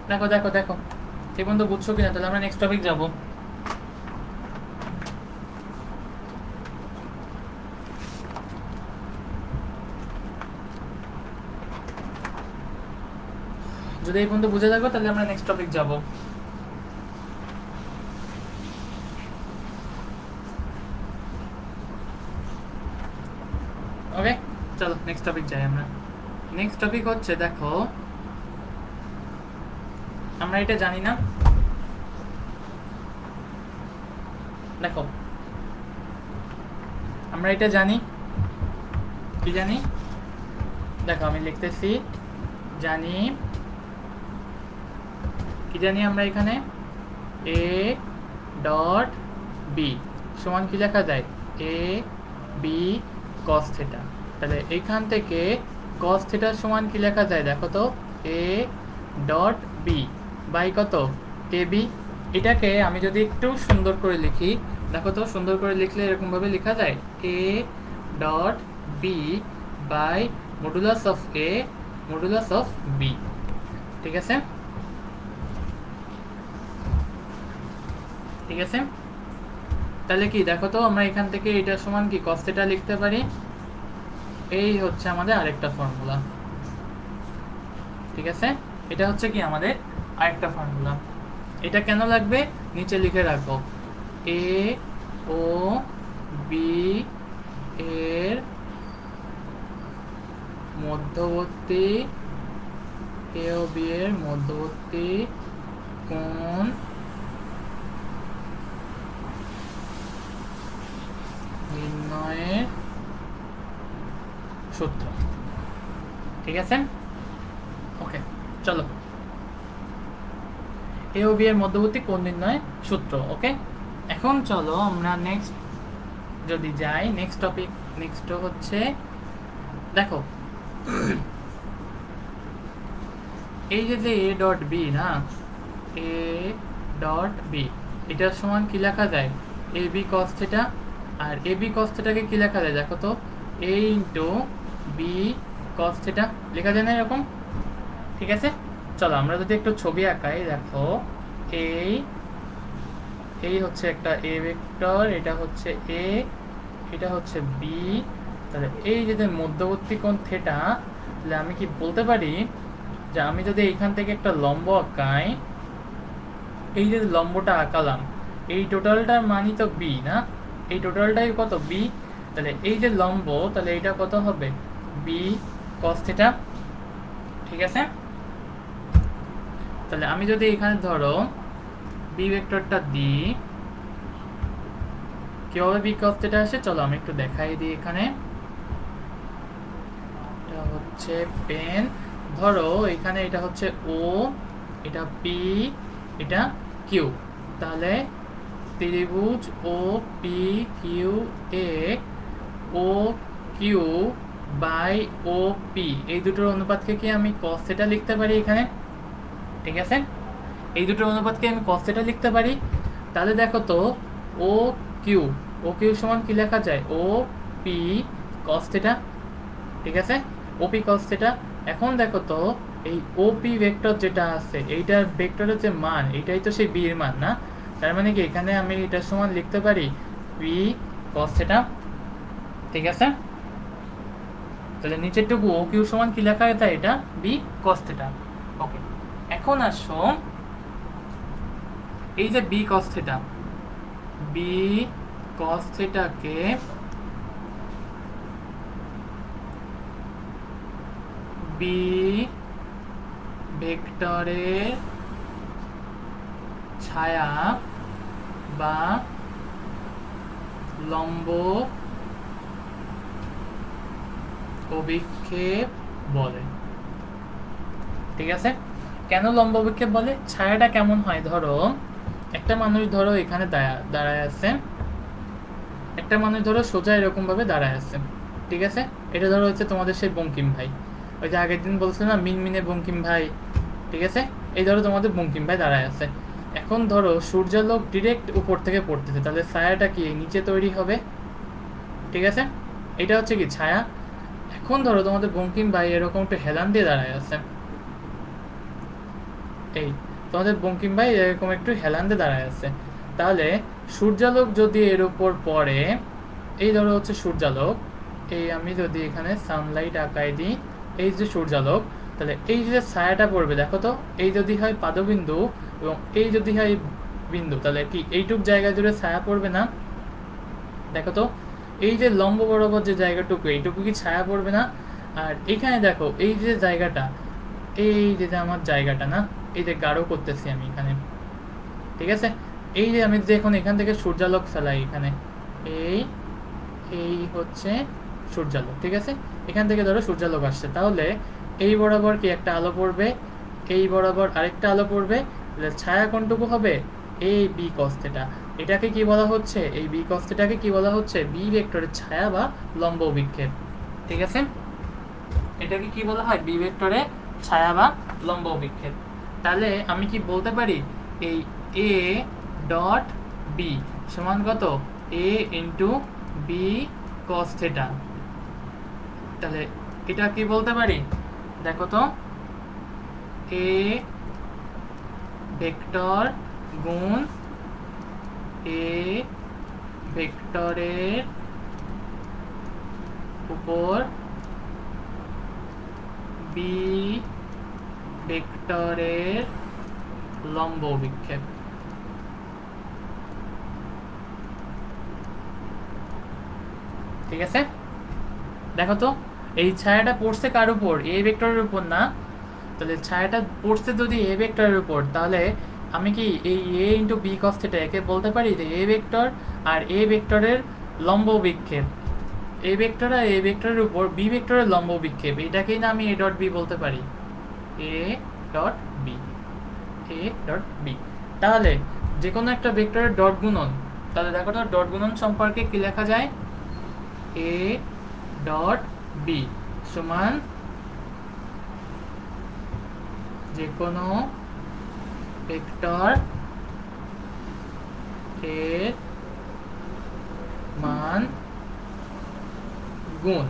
দেখো দেখো দেখো এই পর্যন্ত বুঝছো কিনা? তাহলে আমরা নেক্সট টপিক যাব। যদি এই পর্যন্ত বুঝে থাকো তাহলে আমরা নেক্সট টপিক যাব। ওকে, চলো নেক্সট টপিক যাই আমরা। নেক্সট টপিক হচ্ছে, দেখো আমরা এটা জানি না দেখো আমরা এটা জানি, কি জানি, দেখো আমি লিখতেছি, জানি, কি জানি আমরা এখানে এ ডট বি সমান কি লেখা যায়, এ বি কস থিটা। তাহলে এইখান থেকে কস থিটা সমান কি লেখা যায় দেখো তো, এ ডট বি বাই কত, এ বি। এটাকে আমি যদি একটু সুন্দর করে লিখি, দেখো তো সুন্দর করে লিখলে এরকমভাবে লেখা যায়, A dot B by modulus of A modulus of B. ঠিক আছে, ঠিক আছে। তাহলে কি দেখো তো আমরা এখান থেকে এটা সমান কি কস থিটা লিখতে পারি। এই হচ্ছে আমাদের আরেকটা ফর্মুলা। ঠিক আছে, এটা হচ্ছে কি আমাদের আরেকটা ফর্মুলা। এটা কেন লাগবে নিচে লিখে রাখো, এ ও বি এর মধ্যবর্তী, এ ও বি এর মধ্যবর্তী কোণ নির্ণয়ের সূত্র। ঠিক আছে, ওকে চলো, এ ও বি এর মধ্যবর্তী কোণ নির্ণয় সূত্র। ওকে, এখন চলো আমরা নেক্সট যদি যাই, নেক্সট টপিক, নেক্সট হচ্ছে দেখো এই যে এ ডট বি না, এ ডট বি এটার সমান কি লেখা যায়, এ বি কস থিটা। আর এ বি কস থিটাকে কি লেখা যায় দেখো তো, এ ইন্টু বি কস থিটা লেখা যায় না এরকম। ঠিক আছে, চলো আমরা যদি একটু ছবি আঁকাই, দেখো এই এই হচ্ছে একটা এ ভেক্টর, এটা হচ্ছে এ, এটা হচ্ছে বি। তাহলে এই যে মধ্যবর্তী কোণ থিটা, তাহলে আমি কি বলতে পারি যে আমি যদি এইখান থেকে একটা লম্ব আঁকাই, এই যে লম্বটা আঁকালাম, এই টোটালটার মানই তো বি না, এই টোটালটাই কত বি। তাহলে এই যে লম্ব, তাহলে এটা কত হবে, বি কস থিটা। ঠিক আছে, তাহলে আমি যদি এখানে ধরো বি ভেক্টরটা দিই, কিভাবে বি কস থিটা আসে চলো আমি একটু দেখাই দিই। এখানে এটা হচ্ছে পেন, ধরো এখানে এটা হচ্ছে ও, এটা পি, এটা কিউ। তাহলে ত্রিভুজ ও পি কিউ এ O Q by O P এই দুটোর অনুপাতকে কি আমি কস থিটা লিখতে পারি এখানে। ঠিক আছে, এই দুটোর অনুপাতকে আমি কস থিটা লিখতে পারি। তাহলে দেখো তো ও কিউ, ও কিউ সমান কি লেখা যায়, ও পি কস থিটা। ঠিক আছে, ওপি কস থিটা। এখন দেখো তো এই ওপি ভেক্টর যেটা আছে, এইটার ভেক্টরের যে মান, এটাই তো সেই বি এর মান না। তার মানে কি এখানে আমি এটার সমান লিখতে পারি বি কস থিটা। ঠিক আছে, তাহলে নিচেরটুকু ও কিউ সমান কি লেখা যায়, এটা বি কস থিটা। ওকে, এখন আসো এই যে বি কস থিটা, বি কস থিটাকে বি ভেক্টরের ছায়া বা লম্ব অভিক্ষেপ বলে। ঠিক আছে, কেন লম্ব অভিক্ষেপ বলে, ছায়াটা কেমন হয়, ধরো একটা মানুষ ধরো এখানে দাঁড়ায় আছে, একটা মানুষ ধরো সোজা এরকম ভাবে দাঁড়ায় আছে। ঠিক আছে, এটা ধরো হচ্ছে তোমাদের সেই বঙ্কিম ভাই, ওই যে আগের দিন বলছিল না মিনমিনে বঙ্কিম ভাই। ঠিক আছে, এই ধরো তোমাদের বঙ্কিম ভাই দাঁড়ায় আছে। এখন ধরো সূর্যালোক ডিরেক্ট উপর থেকে পড়তেছে, তাহলে ছায়াটা কি নিচে তৈরি হবে। ঠিক আছে, এটা হচ্ছে কি ছায়া। এখন ধরো তোমাদের বঙ্কিম ভাই এরকম একটু হেলান দিয়ে দাঁড়ায় আছে, এই তোমাদের বঙ্কিম ভাই এরকম একটু হেলান দিয়ে দাঁড়ায় আছে। তাহলে সূর্যালোক যদি এর উপর পড়ে, এই ধরো হচ্ছে সূর্যালোক, এই আমি যদি এখানে সানলাইট আঁকাই দিই, এই যে সূর্যালোক, তাহলে এই যে ছায়াটা পড়বে দেখো তো, এই যদি হয় পাদবিন্দু এবং এই যদি হয় বিন্দু, তাহলে কি এইটুক জায়গা জুড়ে ছায়া পড়বে না। দেখো তো এই যে লম্ব বরাবর যে জায়গাটুকু, এইটুকু কি ছায়া পড়বে না। আর এখানে দেখো এই যে জায়গাটা, এই যে আমার জায়গাটা না, এই যে গাঢ় করতেছি আমি এখানে। ঠিক আছে, এই যে আমি যদি এখন এখান থেকে সূর্যালোক ফেলাই এখানে, এই এই হচ্ছে সূর্যালোক, ঠিক আছে? এখান থেকে ধরো সূর্যালোক আসছে, তাহলে এই বরাবর কি একটা আলো পড়বে, এই বরাবর আরেকটা আলো পড়বে, তাহলে ছায়া কোনটুকু হবে, এই বি কস থিটা। এটাকে কি বলা হচ্ছে, এই বি কস থিটাকে কি বলা হচ্ছে, বি ভেক্টরের ছায়া বা লম্ব বিক্ষেপ, ঠিক আছে? এটাকে কি বলা হয়, বি ভেক্টরের ছায়া বা লম্ব বিক্ষেপ। তাহলে আমি কি বলতে পারি, এই এ ডট বি সমান কত, এ ইন্টু বি কস থিটা। তাহলে এটা কি বলতে পারি, দেখো তো, এ ভেক্টর গুণ এ ভেক্টরের উপর বি ভেক্টরের লম্ব বিক্ষেপ। ঠিক আছে, দেখো তো এই ছায়াটা পড়ছে কার উপর, এ ভেক্টরের উপর না? তাহলে ছায়াটা পড়ছে যদি এ ভেক্টরের উপর, তাহলে আমি কি এই এ ইন্টু বি কস থিটা একে বলতে পারি যে এ ভেক্টর আর এ ভেক্টরের লম্ব বিক্ষেপ, এ ভেক্টর আর এ ভেক্টরের উপর বি ভেক্টরের লম্ব বিক্ষেপ, এটাকেই না আমি এ ডট বি বলতে পারি, A dot B, A dot B. তাহলে যে কোনো একটা ভেক্টরের ডট গুণন, তাহলে দেখো তো ডট গুণন সম্পর্কে কি লেখা যায়, এ ডট বি সমান যে কোনো ভেক্টর এর মান গুণ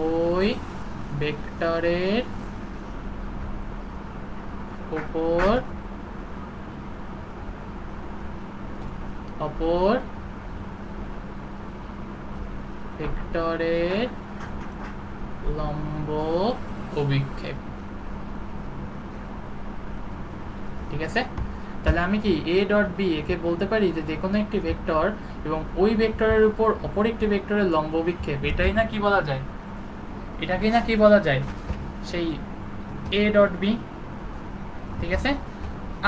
ওই ভেক্টরের উপর অপর ভেক্টরের লম্ব অভিক্ষেপ। ঠিক আছে, তাহলে আমি কি এ ডট বি একে বলতে পারি যে কোনো একটি ভেক্টর এবং ওই ভেক্টরের উপর অপর একটি ভেক্টরের লম্ব অভিক্ষেপ, এটাই না কি বলা যায়, এটাকেই না কি বলা যায় সেই এ ডট বি। ঠিক আছে,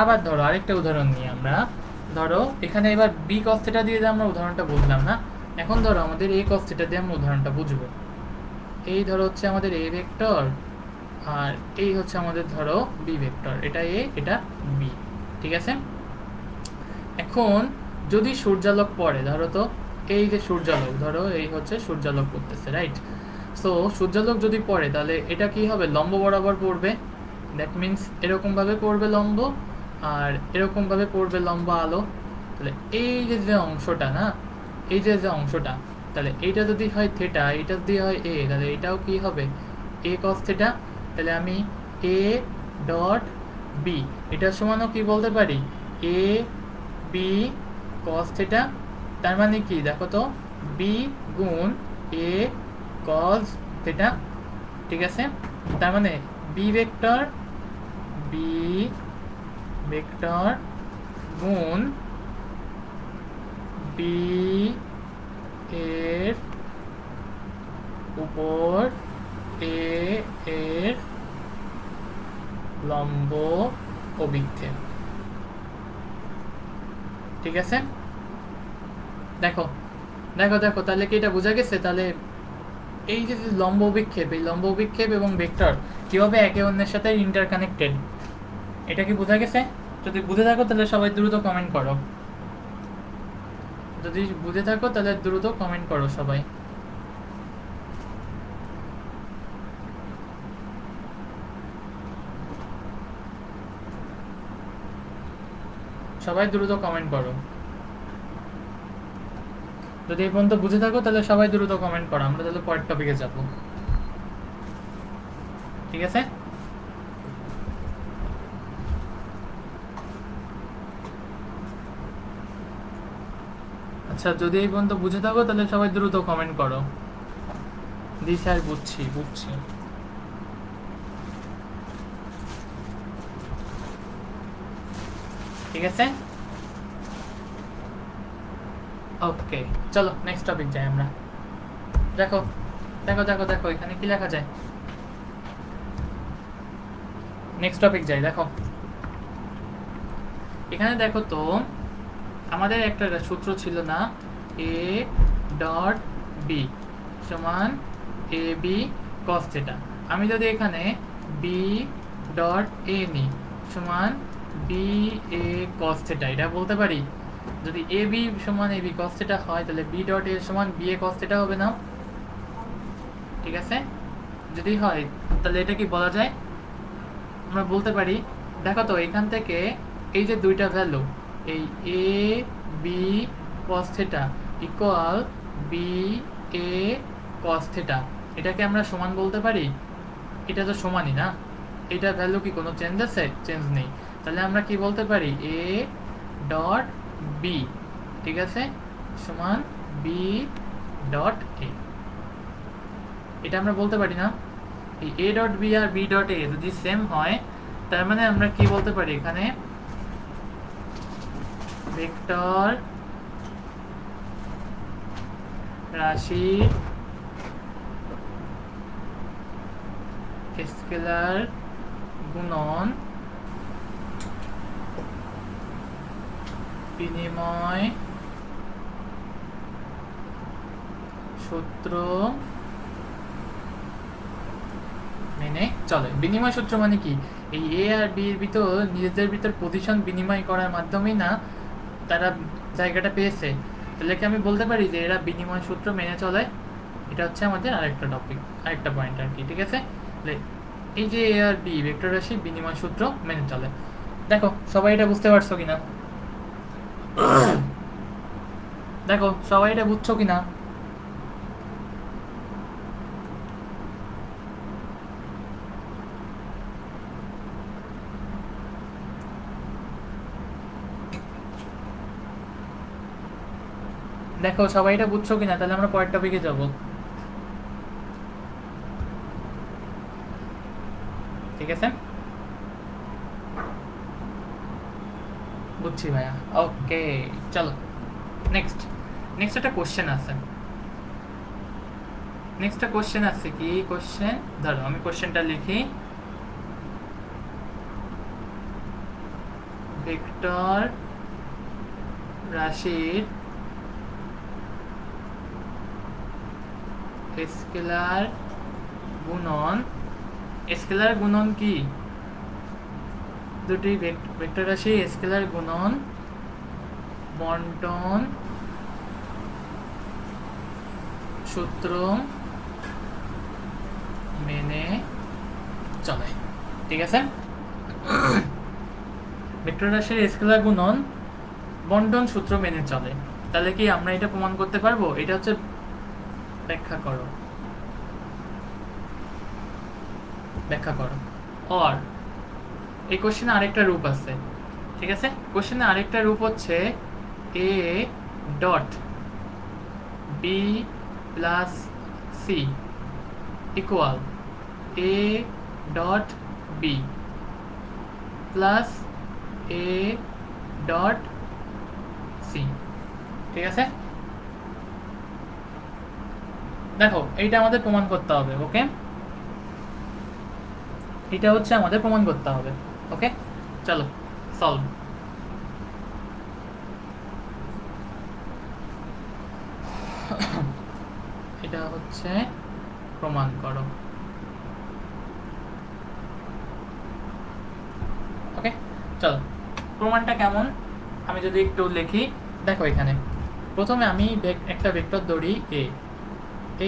আবার ধরো আরেকটা উদাহরণ নিই আমরা, ধরো এখানে এবার বি কস থিটা দিয়ে আমরা উদাহরণটা বুঝলাম না, এখন ধরো আমাদের এ কস থিটা দিয়ে আমরা উদাহরণটা বুঝবো। এই ধরো হচ্ছে আমাদের এ ভেক্টর আর এই হচ্ছে আমাদের ধরো বি ভেক্টর, এটা এ এটা বি। ঠিক আছে, এখন যদি সূর্যালোক পড়ে, ধরো তো এই যে সূর্যালোক, ধরো এই হচ্ছে সূর্যালোক পড়তেছে, রাইট? সো সূর্যালোক যদি পড়ে তাহলে এটা কি হবে, লম্ব বরাবর পড়বে, দ্যাট মিন্স এরকমভাবে পড়বে লম্ব আর এরকমভাবে পড়বে লম্ব আলো। তাহলে এই যে অংশটা না, এই যে অংশটা, তাহলে এইটা যদি হয় থিটা, এইটা যদি হয় এ, তাহলে এটাও কি হবে, এ কস থিটা। তাহলে আমি এ ডট বি এটার সমানও কি বলতে পারি, এ বি কস থিটা। তার মানে কি দেখো তো, বি গুণ এ কস থিটা। ঠিক আছে, তার মানে বি ভেক্টর গুণ বি এর উপর এ এর লম্ব অভিক্ষেপ। ঠিক আছে, দেখো দেখো দেখো তাহলে কি এটা বোঝা গেছে? তাহলে এই যে লম্ব অভিক্ষেপ, এই লম্ব অভিক্ষেপ এবং ভেক্টর কিভাবে একে অন্যের সাথে ইন্টারকানেক্টেড, এটা কি বোঝা গেছে? যদি বুঝে থাকো তাহলে সবাই দ্রুত কমেন্ট করো, যদি বুঝে থাকো তাহলে দ্রুত কমেন্ট করো সবাই। সবাই দ্রুত কমেন্ট করো, যদি এই পর্যন্ত বুঝে থাকো তাহলে সবাই দ্রুত কমেন্ট করো, আমরা তাহলে পরের টপিকে যাব। ঠিক আছে, আচ্ছা যদি এই পর্যন্ত বুঝে থাকো তাহলে সবাই দ্রুত কমেন্ট করো। জি স্যার, বুঝছি বুঝছি। ঠিক আছে, ওকে, চলো নেক্সট টপিক যাই আমরা। দেখো দেখো দেখো দেখো এখানে কি লেখা যায়, নেক্সট টপিক যাই। দেখো এখানে দেখো তো আমাদের একটা সূত্র ছিল না, এ ডট বি সমান এ বি কস থিটা। আমি যদি এখানে বি ডট এ নিই সমান বি এ কস থিটা, এটা বলতে পারি। যদি এ বি সমান এ বি কস থিটা হয় তাহলে বি ডট এ সমান বি এ কস থিটা হবে না? ঠিক আছে, যদি হয় তাহলে এটা কি বলা যায়? আমরা বলতে পারি, দেখো তো এখান থেকে এই যে দুইটা ভ্যালু, এই A B cos theta equal B A cos theta, এটাকে আমরা সমান বলতে পারি? এটা তো সমানই না, এটা ভ্যালু কি কোনো চেঞ্জ আছে? চেঞ্জ নেই। তাহলে আমরা কি বলতে পারি, এ ডট বি, ঠিক আছে, সমান বি ডট এ, এটা আমরা বলতে পারি না? এই এ ডট বি আর বি ডট এ যদি সেম হয় তার মানে আমরা কি বলতে পারি, এখানে ভেক্টর রাশি স্কেলার গুণন বিনিময় সূত্র মেনে চলে। বিনিময় সূত্র মানে কি? এই এ আর বি এর ভিতর নিজেদের ভিতর পজিশন বিনিময় করার মাধ্যমেই না তারা জায়গাটা পেয়েছে। তাহলে কি আমি বলতে পারি যে এরা বিনিময় সূত্র মেনে চলে? এটা হচ্ছে আমাদের আরেকটা টপিক, আরেকটা পয়েন্ট আর কি। ঠিক আছে, এই যে এ আর বি ভেক্টর রাশি বিনিময় সূত্র মেনে চলে। দেখো সবাই এটা বুঝতে পারছো কিনা? দেখো সবাই এটা বুঝছো কিনা? দেখো সবাই এটা বুঝছো কিনা? তাহলে আমরা পরের টপিকে যাব। ঠিক আছে, বুঝছি ভাইয়া। ওকে চলো নেক্সট একটা কোশ্চেন আছে। নেক্সট একটা কোশ্চেন আছে। কি কোশ্চেন? ধরো আমি কোশ্চেনটা লিখি, ভেক্টর রাশির স্কেলার গুণন, স্কেলার গুণন কি? দুটি ভেক্টর রাশি স্কেলার গুণন বন্টন সূত্র মেনে চলে। ঠিক আছে, ভেক্টর রাশির স্কেলার গুণন বন্টন সূত্র মেনে চলে। তাহলে কি আমরা এটা প্রমাণ করতে পারবো? এটা হচ্ছে ব্যাখ্যা করো, ব্যাখ্যা করো। আর এই কোশ্চেনে আরেকটা রূপ আছে। ঠিক আছে, কোশ্চেনে আরেকটা রূপ হচ্ছে A dot B plus C equal A dot B plus A dot C. ঠিক আছে, দেখো এইটা আমাদের প্রমাণ করতে হবে। ওকে, এটা হচ্ছে আমাদের প্রমাণ করতে হবে। ওকে চলো সলভ। এটা হচ্ছে প্রমাণ করো। ওকে চলো, প্রমাণটা কেমন আমি যদি একটু লিখি। দেখো এখানে প্রথমে আমি একটা ভেক্টর ধরি এ,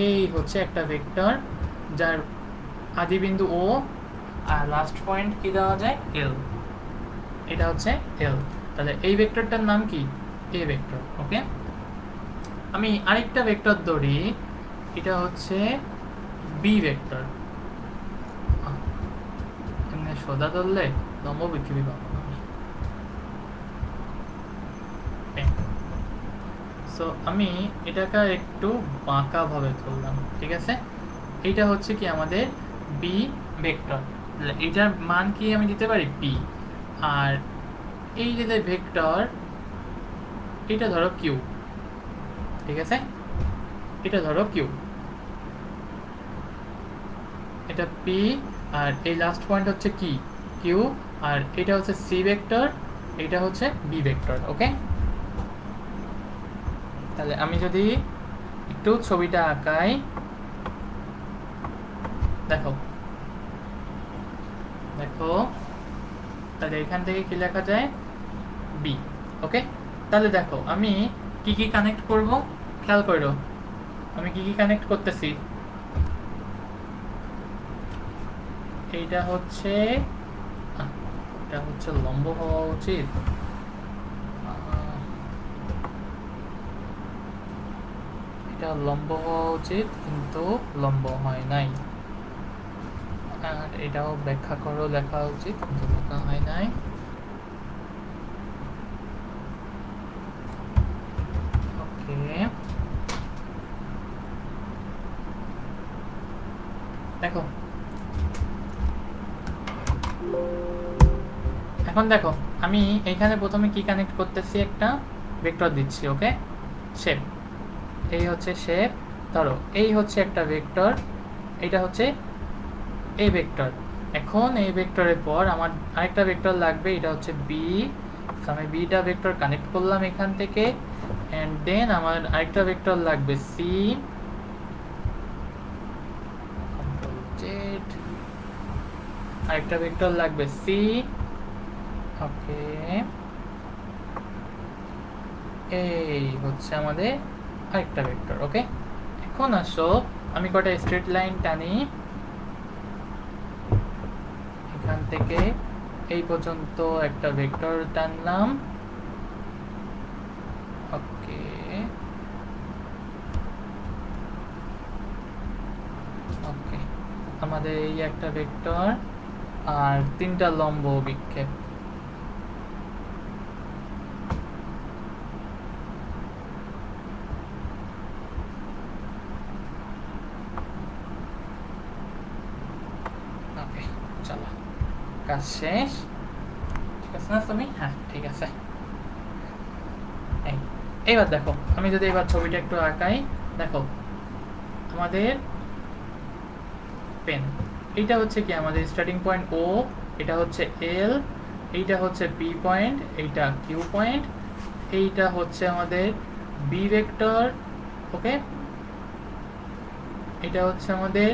এই হচ্ছে একটা ভেক্টর যার আদি বিন্দু ও আর লাস্ট পয়েন্ট কি দেওয়া যায়, এল। এটা হচ্ছে এল। তাহলে এই ভেক্টরটার নাম কি? A vector. ওকে, আমি আরেকটা ভেক্টর ধরি, এটা হচ্ছে বি ভেক্টর। এমনি সোজা ধরলে লম্ব পৃথিবী পাবো আমি। সো আমি এটাকে একটু বাঁকা ভাবে ধরলাম। ঠিক আছে, এইটা হচ্ছে কি আমাদের বি ভেক্টর। এটার মান কি আমি দিতে পারি? পি। আর এই যে ভেক্টর এটা ধরো কিউ। ঠিক আছে, এটা ধরো কিউ, এটা পি, আর এই লাস্ট পয়েন্ট হচ্ছে কি? কিউ। আর এটা হচ্ছে সি ভেক্টর, এটা হচ্ছে বি ভেক্টর। ওকে, তাহলে আমি যদি একটু ছবিটা আঁকাই, দেখো দেখো, তাহলে এখান থেকে কি লেখা যায়, বি। ওকে, তাহলে দেখো আমি কি কি কানেক্ট করব, খেয়াল করো আমি কি কি কানেক্ট করতেছি। এইটা হচ্ছে এটা হচ্ছে লম্ব হওয়া উচিত, এটা লম্ব হওয়া উচিত কিন্তু লম্ব হয় নাই। আর এটাও ব্যাখ্যা করো লেখা উচিত কিন্তু লেখা হয় নাই। ওকে, দেখো এখন দেখো আমি এইখানে প্রথমে কি কানেক্ট করতেছি, একটা ভেক্টর দিচ্ছি। ওকে, শেপ, এই হচ্ছে শেপ, ধরো এই হচ্ছে একটা ভেক্টর, এটা হচ্ছে এ ভেক্টর। এখন এই ভেক্টরের পর আমার আরেকটা ভেক্টর লাগবে, এটা হচ্ছে বি। আমি বিটা ভেক্টর কানেক্ট করলাম এখান থেকে, এন্ড দেন আমার আরেকটা ভেক্টর লাগবে সি, আরেকটা ভেক্টর লাগবে সি। ওকে, এই হচ্ছে আমাদের আরেকটা ভেক্টর। ওকে, এখন আসো আমি কটা স্ট্রেট লাইন টানি, এখান থেকে এই পর্যন্ত একটা ভেক্টর টানলাম। ওকে, ওকে, আমাদের এই একটা ভেক্টর আর তিনটা লম্ব বিক্ষেপ। ওকে, চলো কাজ শেষ, ঠিক আছে না তুমি? হ্যাঁ ঠিক আছে। এইবার দেখো আমি যদি এবার ছবিটা একটু আঁকাই, দেখো আমাদের পেন, এইটা হচ্ছে কি আমাদের স্টার্টিং পয়েন্ট ও, এটা হচ্ছে এল, এইটা হচ্ছে পি পয়েন্ট, এইটা কিউ পয়েন্ট, এইটা হচ্ছে আমাদের বি ভেক্টর। ওকে, এটা হচ্ছে আমাদের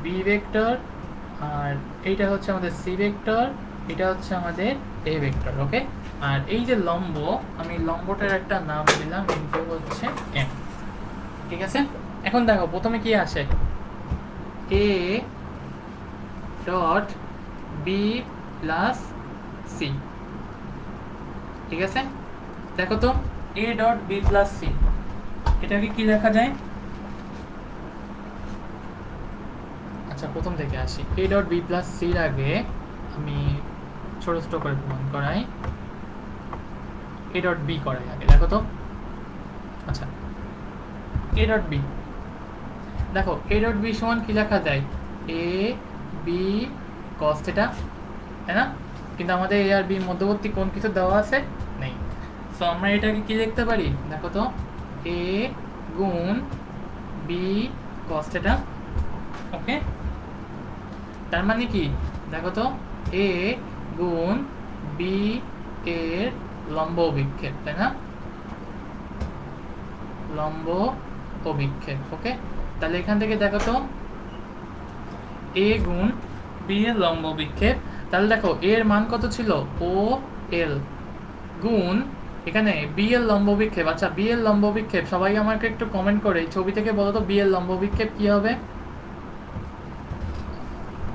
বি ভেক্টর, আর এইটা হচ্ছে আমাদের সি ভেক্টর, এটা হচ্ছে আমাদের এ ভেক্টর। ওকে, আর এই যে লম্ব, আমি লম্বটার একটা নাম দিলাম, ইনফো হচ্ছে এম। ঠিক আছে, এখন দেখো প্রথমে কি আসে, A dot B plus C. ঠিক আছে, দেখো তো A dot B plus C, এটাকে কি লেখা যায়? আচ্ছা প্রথম থেকে আসি, এ ডট বি প্লাস সির আগে আমি ছোট ছোট করে প্রমাণ করাই, এ ডট বি করাই আগে, দেখো তো। আচ্ছা, এ ডট বি, দেখো এ ডট বি সমান কি লেখা যায়, এ বি কস থিটা, তাই না? কিন্তু আমাদের এ আর বি মধ্যবর্তী কোন কিছু দেওয়া আছে নেই, সো আমরা এটাকে কি লিখতে পারি, দেখো তো, এ গুণ বি কস থিটা। ওকে, তার মানে কি, দেখো তো, এ গুণ বি এর লম্ব অভিক্ষেপ, তাই না? লম্ব অভিক্ষেপ। ওকে, তাহলে এখান থেকে দেখো তো, এ গুণ বি এর লম্ব অভিক্ষেপ, তাহলে দেখো এর মান কত ছিল, ও এল গুণ এখানে বি এর লম্ব অভিক্ষেপ। আচ্ছা বি এর লম্ব অভিক্ষেপ সবাই আমাকে একটু কমেন্ট করে ছবি থেকে বলো তো, বি এর লম্ব অভিক্ষেপ কি হবে?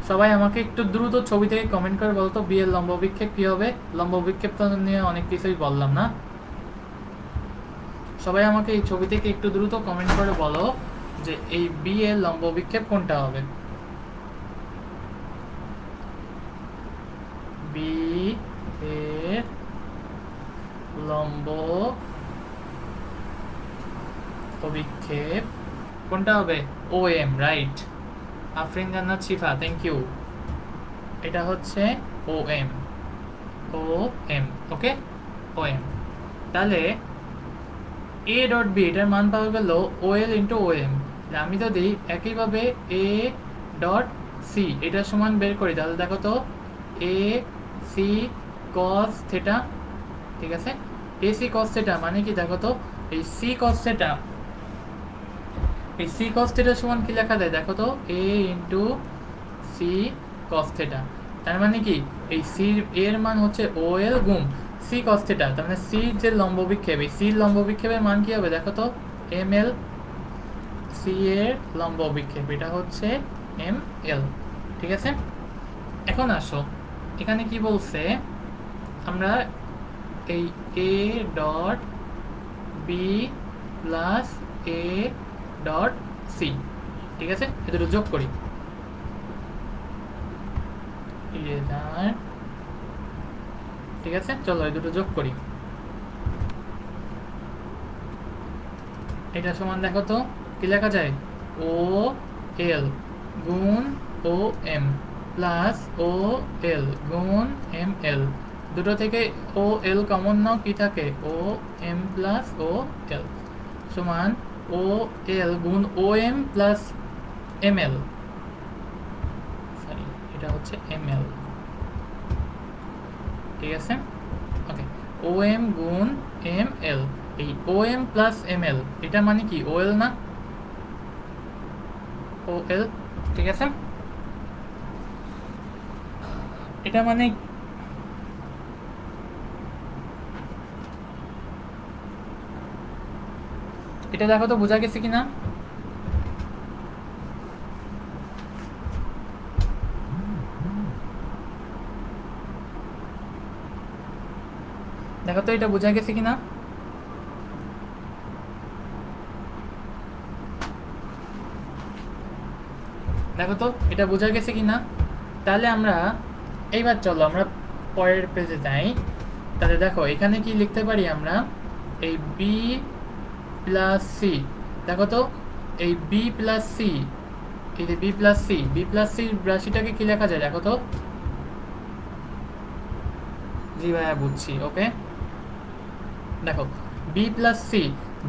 সবাই আমাকে একটু দ্রুত ছবি থেকে কমেন্ট করে বলতো বি এর লম্ব অভিক্ষেপ কি হবে। লম্ব অভিক্ষেপ তো নিয়ে অনেক কিছুই বললাম না, সবাই আমাকে এই ছবি থেকে একটু দ্রুত কমেন্ট করে বলো যে এই বি এর লম্ব অভিক্ষেপ কোনটা হবে। বি এর লম্ব অভিক্ষেপ কোনটা হবে, ও এম, রাইট। আফরিন জান্নাত শিফা, থ্যাংক ইউ। এটা হচ্ছে O M, O M. Okay, O M, তাহলে এ ডট বি এটার মান পাওয়া গেল ও এল ইন্টু ও এম। আমি যদি একইভাবে এ ডট সি এটার সমান বের করি, তাহলে দেখো তো, এ সি কস থিটা ঠিক আছে। এসি কস থিটা মানে কি দেখো তো, এই সি কস থিটা, এই সি কস থিটা সমান কি লেখা যায় দেখো তো, এ ইন্টু সি কস থিটা। তার মানে কি এই সি এর মান হচ্ছে ও এল গুণ সি কস থিটা, তার মানে সি যে লম্ব বিক্ষেপ, এই সি লম্ব বিক্ষেপের মান কি হবে দেখো তো, এম এল। সি এর লম্ব বিক্ষেপ এটা হচ্ছে এম এল। ঠিক আছে। এখন আসো এখানে কি বলছে, আমরা এই A dot B plus A dot C, ঠিক আছে, এ দুটো যোগ করি। ঠিক আছে, চলো এই দুটো যোগ করি। এটা সমান দেখো তো কি লেখা যায়, ও এল গুণ O M plus O L গুণ এম এল। দুটো থেকে ও এল কমন নাও, কি থাকে, ও এম প্লাস ও এল সমান ও এল গুণ O M plus M L, sorry এটা হচ্ছে এম এল। ঠিক আছে, ওকে। ও এম গুণ এম এল, এই ও এম প্লাস এম এল এটা মানে কি ও এল না, ও এল। ঠিক আছে, এটা মানে এটা দেখো তো বোঝা গেছে কিনা। দেখো তো এটা বোঝা গেছে কিনা। দেখো তো এটা বোঝা গেছে কিনা। তাহলে আমরা এইবার চলো আমরা পরের পেজে যাই। তাহলে দেখো এখানে কি লিখতে পারি আমরা, এই বি প্লাস সি, দেখো তো এই বি প্লাস সি, এই যে B plus C, B plus C রাশিটাকে কি লেখা যায় দেখো তো। জি ভাইয়া বুঝছি, ওকে। দেখো B plus C,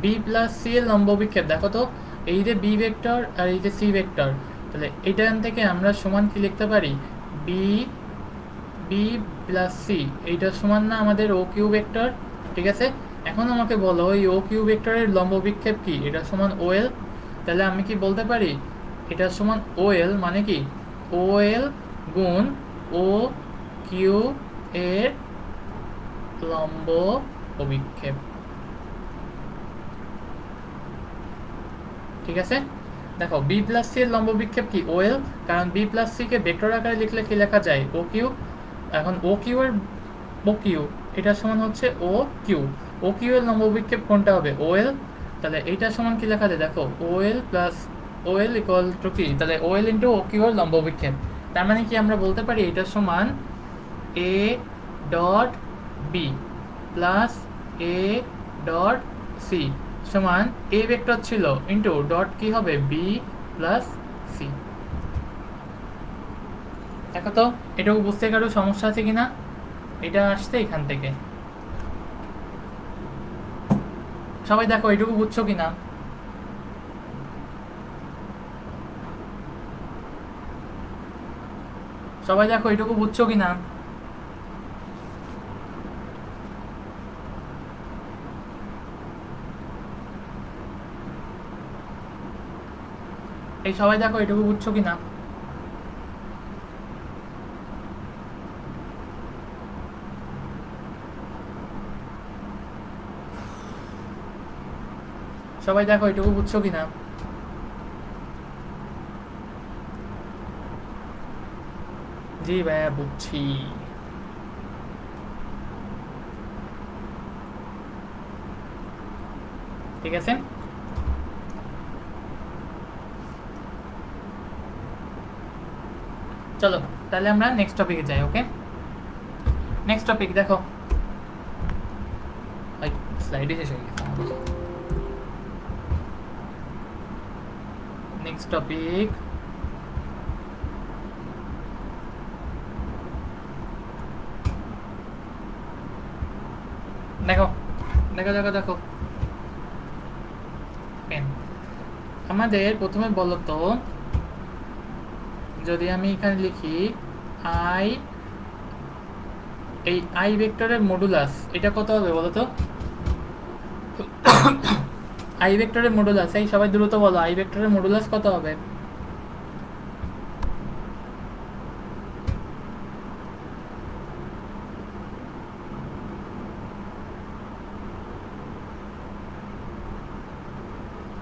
B plus C এর লম্ব বিক্ষেপ দেখো তো, এই যে বি ভেক্টর আর এই যে সি ভেক্টর, তাহলে এইটান থেকে আমরা সমান কি লিখতে পারি, বি বি প্লাস সি, এইটার সমান না আমাদের ও কিউ ভেক্টর। ঠিক আছে, এখন আমাকে বলো এই ও কিউ ভেক্টরের লম্ব বিক্ষেপ কি, এটা সমান ও এল। তাহলে আমি কি বলতে পারি, এটা সমান ও এল মানে কি ও এল গুণ ও কিউ এর লম্ব অভিক্ষেপ। ঠিক আছে, দেখো বি প্লাস সি এর লম্ব বিক্ষেপ কি ও এল, কারণ B plus C K vector আকারে লিখলে কি লেখা যায় ও কিউ। এখন ও কিউ এর ও কিউ এটার সমান হচ্ছে ও কিউ, ও কিউ এর লম্ব বিক্ষেপ কোনটা হবে ও এল। তাহলে এইটার সমান কি লেখা যায় দেখো, O L plus O L equal to কি, তাহলে ও এল ইন্টু ও কিউ এর লম্ব বিক্ষেপ। তার মানে কি আমরা বলতে পারি এটার সমান A dot B plus A dot C সমান এ ভেক্টর ছিল ইন্টু ডট কি হবে বি প্লাস সি। দেখো তো এটুকু বুঝতে কারো সমস্যা আছে কিনা, এটা আসছে এখান থেকে। সবাই দেখো এটুকু বুঝছো কিনা। সবাই দেখো এটুকু বুঝছো কিনা। এই সবাই দেখো এটুকু বুঝছো কিনা। সবাই দেখো এটুকু বুঝছো কিনা। জি ভাইয়া বুঝছি। ঠিক আছে, চলো তাহলে আমরা নেক্সট টপিকে যাই। ওকে, নেক্সট টপিক দেখো, স্লাইডে শেষ হয়ে গেছে। নেক্সট টপিক দেখো দেখো দেখো দেখো আমাদের প্রথমে বলো তো, যদি আমি এখানে লিখি আই এই আই ভেক্টরের মডুলাস এটা কত হবে বলো তো? আই ভেক্টরের মডুলাস, এই সবাই দ্রুত বলো, আই ভেক্টরের মডুলাস কত হবে?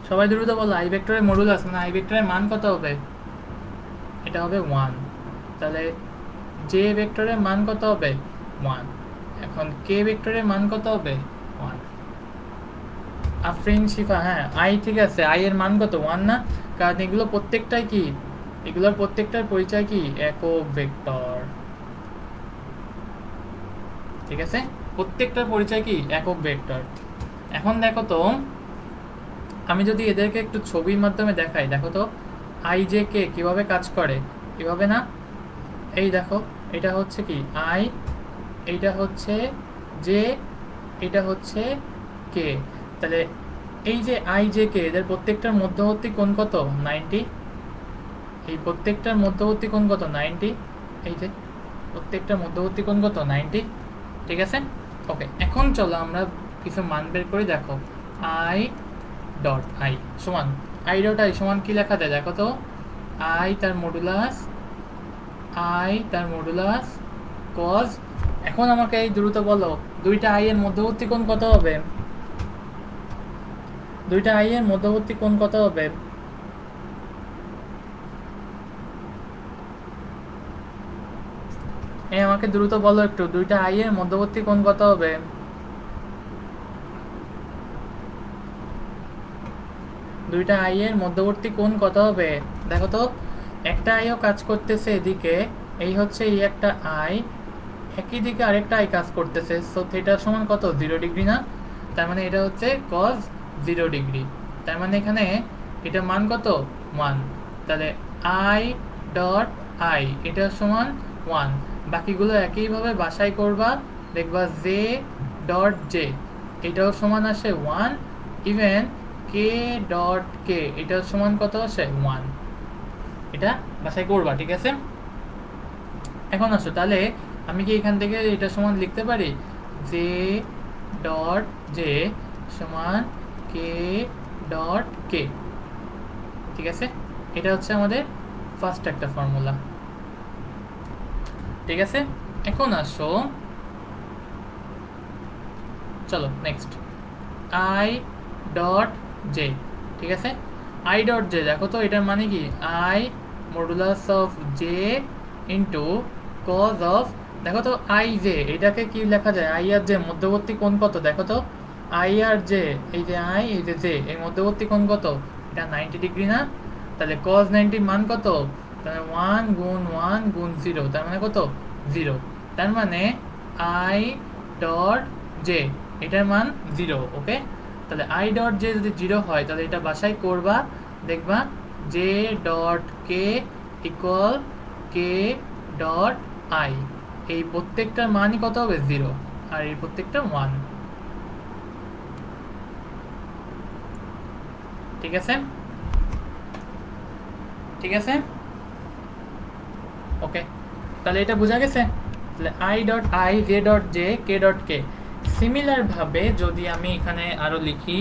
সবাই দ্রুত বলো, আই ভেক্টরের মডুলাস মানে আই ভেক্টরের মান কত হবে? এটা হবে 1। তাহলে জে ভেক্টরের মান কত হবে? 1। এখন কে ভেক্টরের মান কত হবে? 1। আফরিন শিফা, হ্যাঁ আই ঠিক আছে, আই এর মান কত? 1 না? কারণ এগুলো প্রত্যেকটাই কি, এগুলোর প্রত্যেকটার পরিচয় কি? একক ভেক্টর। ঠিক আছে, প্রত্যেকটার পরিচয় কি? একক ভেক্টর। এখন দেখো তো, আমি যদি এদেরকে একটু ছবির মাধ্যমে দেখাই, দেখো তো আই জে কে কিভাবে কাজ করে, এভাবে না? এই দেখো, এটা হচ্ছে কি আই, এইটা হচ্ছে জে, এটা হচ্ছে কে। তাহলে এই যে আই জে কে, এদের প্রত্যেকটার মধ্যবর্তী কোণ কত? 90। এই প্রত্যেকটার মধ্যবর্তী কোণ কত? 90। এই যে প্রত্যেকটার মধ্যবর্তী কোণ কত? 90। ঠিক আছে, ওকে। এখন চলো আমরা কিছু মান বের করি। দেখো আই ডট আই সমান, আই ডট আই সমান কি লেখা যায় দেখো তো? আই তার মডুলাস, আই তার মডুলাস কজ। এখন আমাকে এই দ্রুত বলো, দুইটা আই এর মধ্যবর্তী কোণ কত হবে? দুইটা আই এর মধ্যবর্তী কোণ কত হবে? এই আমাকে দ্রুত বলো একটু, দুইটা আই এর মধ্যবর্তী কোণ কত হবে? দুইটা আই এর মধ্যবর্তী কোণ কত হবে? দেখো তো, একটা আইও কাজ করতেছে এদিকে, এই হচ্ছে এই একটা আই, একই দিকে আরেকটা আই কাজ করতেছে, সো থিটা সমান কত? 0 ডিগ্রি না? তার মানে এটা হচ্ছে কজ 0 ডিগ্রি। তার মানে এখানে এটার মান কত? 1। তাহলে আই ডট আই এটা সমান 1। বাকিগুলো একইভাবে বাসাই করবা, দেখবা জে ডট জে এটাও সমান আসে 1। ইভেন কে ডট কে এটাও সমান কত আসে? 1। এটা বাসাই করবা, ঠিক আছে? এখন আসো, তাহলে আমি কি এখান থেকে এটা সমান লিখতে পারি জে ডট জে সমান কে ডট কে। ঠিক আছে, এটা হচ্ছে আমাদের ফার্স্ট একটা ফর্মুলা। ঠিক আছে, এখন আসো, চলো নেক্সট আই ডট জে। ঠিক আছে, আই ডট জে দেখো তো, এটার মানে কি? I modulus of J into cos of, দেখো তো আই জে, এটাকে কি লেখা যায়? আই আর জে মধ্যবর্তী কোণ কত? দেখো তো আই আর জে, এই যে আই এই যে জে, এই মধ্যবর্তী কোণ কত? এটা 90 ডিগ্রি না? তাহলে কজ 90 মান কত? তাহলে 1 গুণ 1 গুণ 0, তার মানে কত? 0। তার মানে আই ডট জে এটার মান 0। ওকে, তাহলে আই ডট জে যদি 0 হয় তাহলে এটা বাসাই করবা, দেখবা J dot K equal K dot I, এই প্রত্যেকটার মানই কত হবে? 0, আর এই প্রত্যেকটা 1। ঠিক আছে, ঠিক আছে, ওকে। তাহলে এটা বোঝা গেছে? তাহলে I dot I, J dot J, K dot K. Similar ভাবে যদি আমি এখানে আরো লিখি,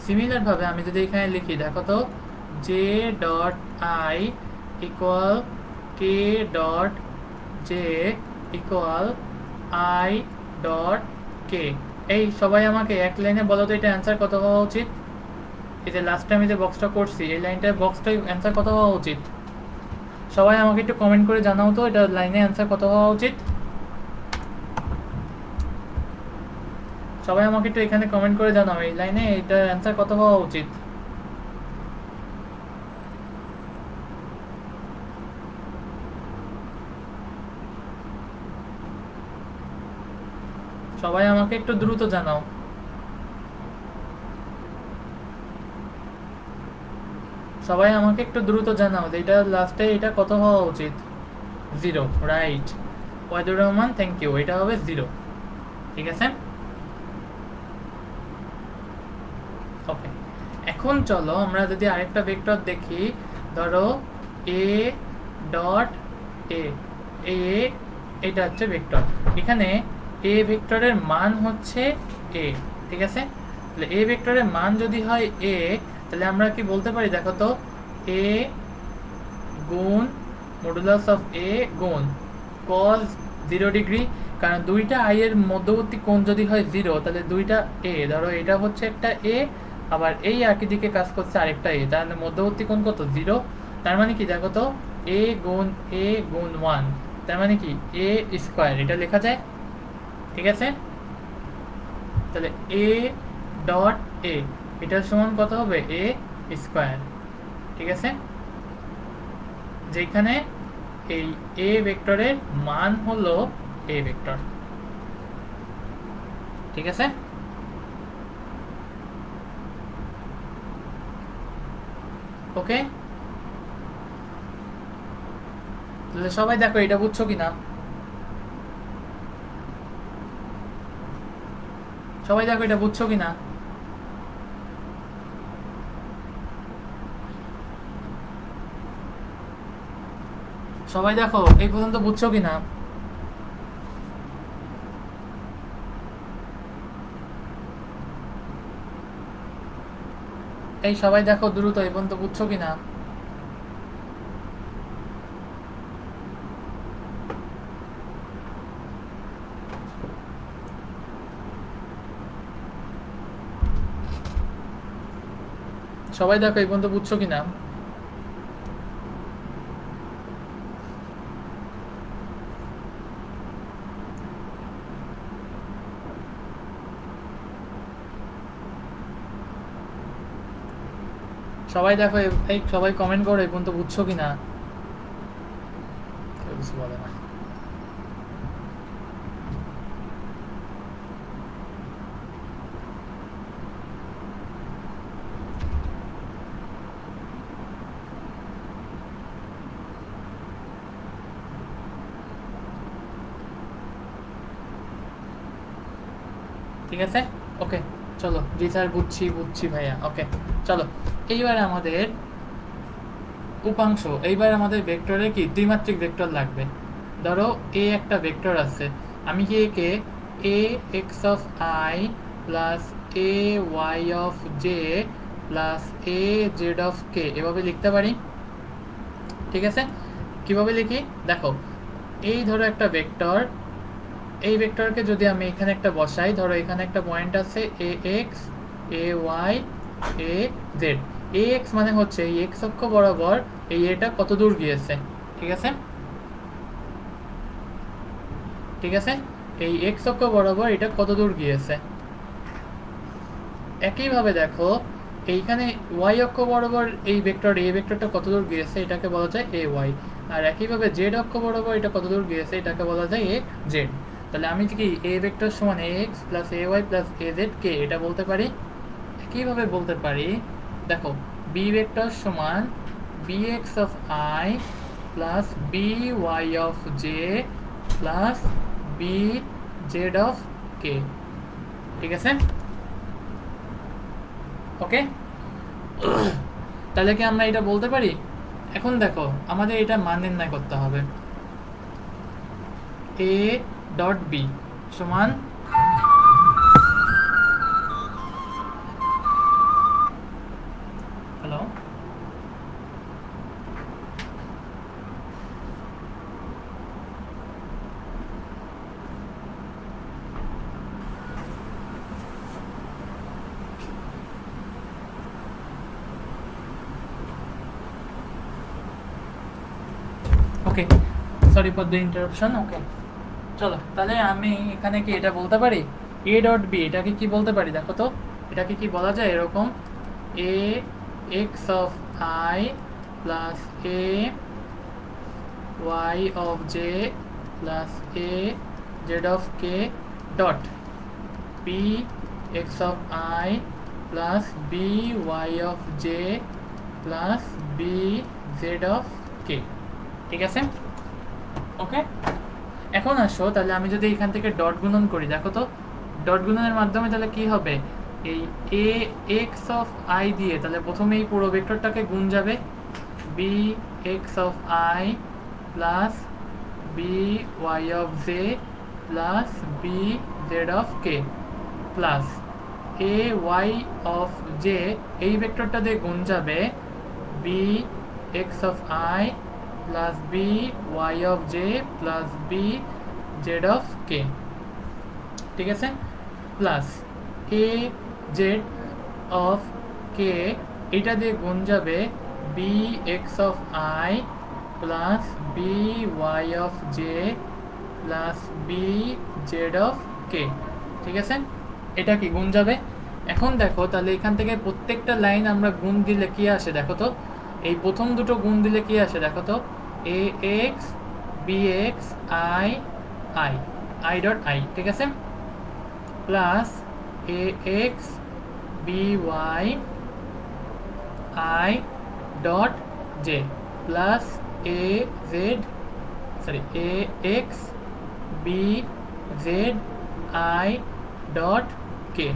সিমিলার ভাবে আমি যদি এখানে লিখি, দেখো তো J dot I equal K dot J equal I dot K. এই সবাই আমাকে এক লাইনে বলো তো এটা অ্যান্সার কত হওয়া উচিত? এই যে লাস্ট টাইম যে বক্সটা করছি, এই লাইনটার বক্সটাই অ্যান্সার কত হওয়া উচিত? সবাই আমাকে একটু কমেন্ট করে জানাও তো এটা লাইনে অ্যান্সার কত হওয়া উচিত? সবাই আমাকে একটু এখানে কমেন্ট করে জানাও এই লাইনে এটা অ্যান্সার কত হওয়া উচিত? সবাই আমাকে একটু দ্রুত জানাও। সবাই আমাকে একটু দ্রুত জানাও যে এটা লাস্টে এটা কত হওয়া উচিত? 0, right. Wahidur Rahman, thank you, এটা হবে 0। ঠিক আছে, ওকে। এখন চলো আমরা যদি আরেকটা ভেক্টর দেখি, ধরো এ ডট এ, এ এটা হচ্ছে ভেক্টর। এখানে এ ভেক্টরের মান হচ্ছে এ, ঠিক আছে? তাহলে এ ভেক্টরের মান যদি হয় এ, তাহলে আমরা কি বলতে পারি দেখো তো, এ গুণ মডুলাস অফ এ গুণ cos 0 ডিগ্রি, কারণ দুইটা আই এর মধ্যবর্তী কোণ যদি হয় 0, তাহলে দুইটা এ, ধরো এটা হচ্ছে একটা এ, আবার এই একই দিকে কাজ করছে আরেকটা এ, তাহলে মধ্যবর্তী কোণ কত? 0। তার মানে কি দেখো তো, এ গুণ 1, তার মানে কি এ স্কোয়ার, এটা লেখা যায়, ঠিক আছে? তাহলে এ ডট এ এটার সমান কত হবে? এ স্কোয়ার, ঠিক আছে? যেখানে এই এ ভেক্টরের মান হলো এ ভেক্টর, ঠিক আছে? ওকে, তাহলে সবাই দেখো এটা বুঝছো কিনা, সবাই দেখো এটা বুঝছো কিনা? সবাই দেখো এই পর্যন্ত বুঝছো কিনা? এই সবাই দেখো দ্রুত এই পর্যন্ত বুঝছো কিনা? সবাই দেখো এই পর্যন্ত বুঝছো কিনা? সবাই দেখো এই সবাই কমেন্ট করো এই পর্যন্ত বুঝছো কিনা? কেউ কিছু বলে না। ঠিক আছে, ওকে, চলো। জি স্যার, বুঝছি বুঝছি ভাইয়া, ওকে চলো। এইবার আমাদের উপাংশ, এইবার আমাদের ভেক্টরে কি দ্বিমাত্রিক ভেক্টর লাগবে। ধরো এ একটা ভেক্টর আছে, আমি কি একে A X of I plus A Y of J plus A Z of K এভাবে লিখতে পারি, ঠিক আছে? কিভাবে লিখি দেখো, এই ধরো একটা ভেক্টর, এই ভেক্টরকে যদি আমি এখানে একটা বসাই, ধরো এখানে একটা পয়েন্ট আছে A X A Y A Z. A X মানে হচ্ছে এই এক্স অক্ষ বরাবর এই এটা কত দূর গিয়েছে, ঠিক আছে? ঠিক আছে, এই এক্স অক্ষ বরাবর এটা কত দূর গিয়েছে। একইভাবে দেখো এইখানে ওয়াই অক্ষ বরাবর এই ভেক্টর এ ভেক্টরটা কত দূর গিয়েছে, এটাকে বলা যায় এ ওয়াই। আর একইভাবে জেড অক্ষ বরাবর এটা কত দূর গিয়েছে, এটাকে বলা যায় এ জেড। তাহলে আমি কি এ ভেক্টর সমান A X plus A Y plus A Z কে এটা বলতে পারি। একইভাবে বলতে পারি দেখো, বি ভেক্টর সমান B X of I plus B Y of J plus B Z of K, ঠিক আছে? ওকে, তাহলে কি আমরা এটা বলতে পারি? এখন দেখো আমাদের এটা মান নির্ণয় করতে হবে। এ ডট বি সমান, hello, okay, sorry for the interruption. Okay চলো, তাহলে আমি এখানে কি এটা বলতে পারি এ ডট বি, এটাকে কি বলতে পারি দেখো তো, এটাকে কি বলা যায় এরকম, A X of I plus A Y of J plus A Z of K dot B X of I plus B Y of J plus B Z of K, ঠিক আছে? ওকে, এখন আসো তাহলে আমি যদি এখান থেকে ডট গুণন করি দেখো তো, ডট গুণনের মাধ্যমে তাহলে কি হবে, এই এ এক্স অফ আই দিয়ে তাহলে প্রথমে এই পুরো ভেক্টরটাকে গুণ যাবে, B X of I plus B Y of J plus B Z of K plus A Y of J, এই ভেক্টরটা দিয়ে গুণ যাবে B X of I plus B Y of J plus B Z of K, ঠিক আছে, plus A Z of K, এটা দিয়ে গুণ যাবে B X of I plus B Y of J plus B Z of K, ঠিক আছে, এটা কি গুণ যাবে। এখন দেখো তাহলে এখান থেকে প্রত্যেকটা লাইন আমরা গুণ দিলে কি আসে দেখো তো, এই প্রথম দুটো গুণ দিলে কি আসে দেখো তো, A X B X I I I dot I, ঠিক আছে, plus A X B Y I dot J plus A Z sorry A X B Z I dot K,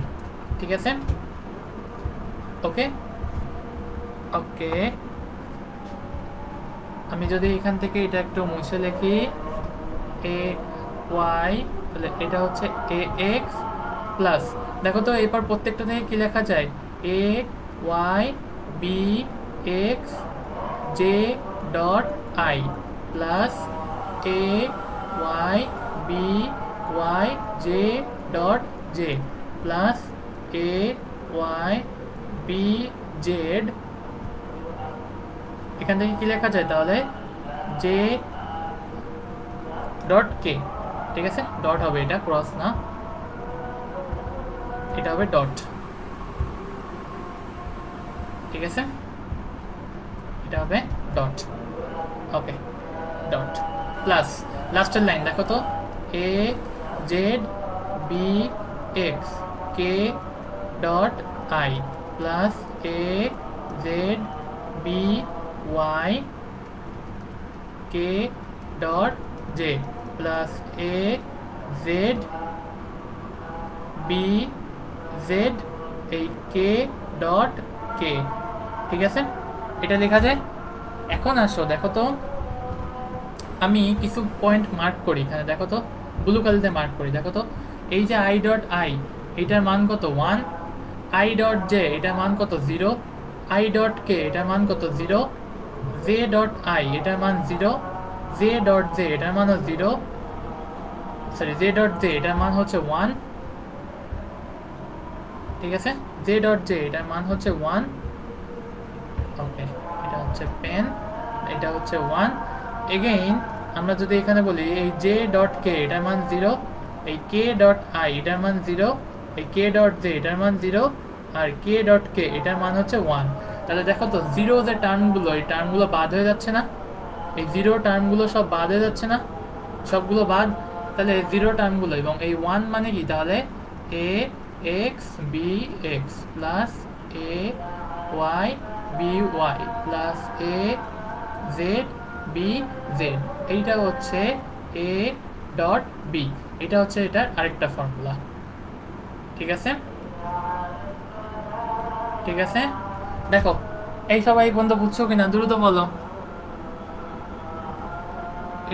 ঠিক আছে, ওকে ওকে। আমি যদি এখান থেকে এটা একটু মুছে লিখি এ ওয়াই, তাহলে এটা হচ্ছে এ এক্স প্লাস, দেখো তো এরপর প্রত্যেকটা থেকে কি লেখা যায়, A Y B X J dot I plus A Y B Y J dot J plus A Y B Z, এখান থেকে কি লেখা যায় তাহলে জে ডট কে, ঠিক আছে, ডট হবে, এটা ক্রস না, এটা হবে ডট, ঠিক আছে, এটা হবে ডট, ওকে ডট প্লাস লাস্টের লাইন দেখো তো A Z B X K dot I plus A Z B Y K dot J plus A Z B Z এই কে ডট কে, ঠিক আছে, এটা লেখা যায়। এখন আসো দেখো তো আমি কিছু পয়েন্ট মার্ক করি এখানে, দেখো তো ব্লু কালারে মার্ক করি, দেখো তো এই যে আই ডট আই এটার মান কত 1, আই ডট জে এটার মান কত 0, আই ডট কে এটার মান কত 0, জে ডট আই এটার মান 0, জে ডট জে এটার মানও 0, সরি জে ডট জে এটার মান হচ্ছে 1, ঠিক আছে, জে ডট জে এটার মান হচ্ছে 1, ওকে এটা হচ্ছে পেন, এটা হচ্ছে 1, এগেইন আমরা যদি এখানে বলি এই জে ডট কে এটার মান 0, এই কে ডট আই এটার মান 0, এই কে ডট জে এটার মান 0 আর কে ডট কে এটার মান হচ্ছে 1, তাহলে দেখো তো জিরো যে টার্মগুলো এই টার্মগুলো বাদ হয়ে যাচ্ছে না, এই জিরো টার্মগুলো সব বাদ হয়ে যাচ্ছে না, সবগুলো বাদ, তাহলে জিরো টার্মগুলো এবং এই 1 মানে কি তাহলে A X B X plus A Y B Y plus A Z B Z, এইটা হচ্ছে এ ডট বি, এটা হচ্ছে এটার আরেকটা ফর্মুলা, ঠিক আছে, ঠিক আছে, দেখো এই সবাই বন্ধু বুঝছো কিনা দ্রুত বলো,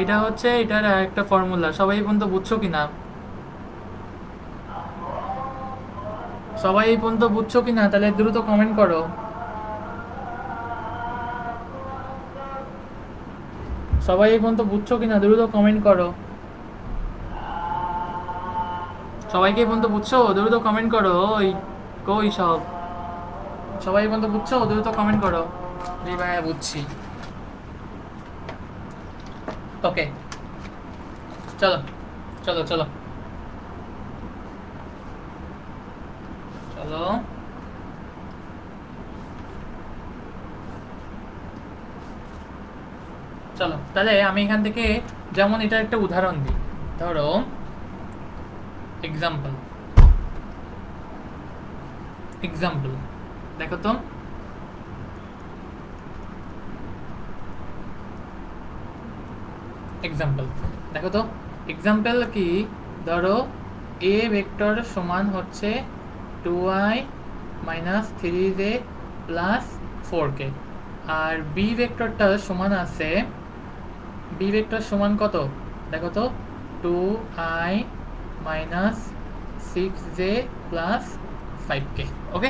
এটা হচ্ছে এটার আরেকটা ফর্মুলা, সবাই বন্ধু বুঝছো কিনা, সবাই এই পর্যন্ত বুঝছো কিনা তাহলে দ্রুত কমেন্ট করো, সবাই এই পর্যন্ত বুঝছো কিনা দ্রুত কমেন্ট করো, সবাইকে এই পর্যন্ত বুঝছো দ্রুত কমেন্ট করো, ওই কই সব সবাই এই পর্যন্ত বুঝছো দ্রুত কমেন্ট করো, জি ভাইয়া বুঝছি, ওকে চলো চলো চলো চলো চলো তাহলে আমি এখান থেকে যেমন এটা একটা উদাহরণ দিই, ধরো এক্সাম্পল এক্সাম্পল দেখো তো এক্সাম্পল দেখো তো এক্সাম্পল কি, ধরো এ ভেক্টর সমান হচ্ছে 2i minus 3j plus 4k আর বি ভেক্টরটা সমান আছে, বি ভেক্টর সমান কত দেখো তো 2i minus 6j plus 5k। ওকে,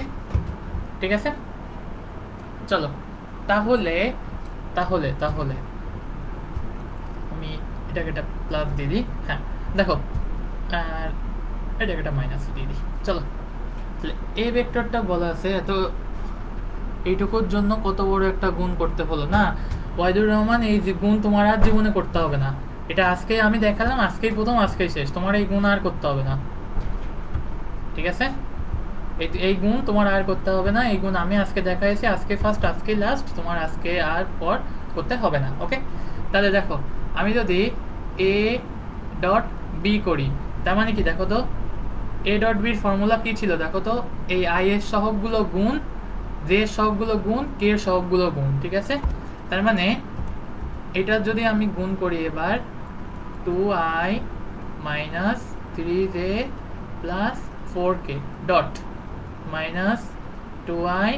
ঠিক আছে। চলো তাহলে তাহলে তাহলে আমি এটাকে একটা প্লাস দিয়ে দিই। হ্যাঁ দেখো, আর এটাকে একটা মাইনাস দিয়ে দিই। চলো তাহলে এই ভেক্টরটা বলা আছে, এত এইটুকুর জন্য কত বড় একটা গুণ করতে হলো না ওয়াহিদুর রহমান। এই যে গুণ তোমার আর জীবনে করতে হবে না, এটা আজকেই আমি দেখালাম, আজকেই প্রথম, আজকেই শেষ, তোমার এই গুণ আর করতে হবে না। ঠিক আছে, এই গুণ তোমার আর করতে হবে না, এই গুণ আমি আজকে দেখাইছি, আজকে ফার্স্ট, আজকে লাস্ট, তোমার আজকে আর পর করতে হবে না। ওকে, তাহলে দেখো আমি যদি এ ডট বি করি, তার মানে কি দেখো তো, এ ডট বির ফর্মুলা কি ছিল দেখো তো, এই আই এর সহগগুলো গুণ, জে এর সহগগুলো গুণ, কে এর সহগগুলো গুণ। ঠিক আছে, তার মানে এটা যদি আমি গুণ করি এবার, 2i minus 3j plus 4k dot minus 2i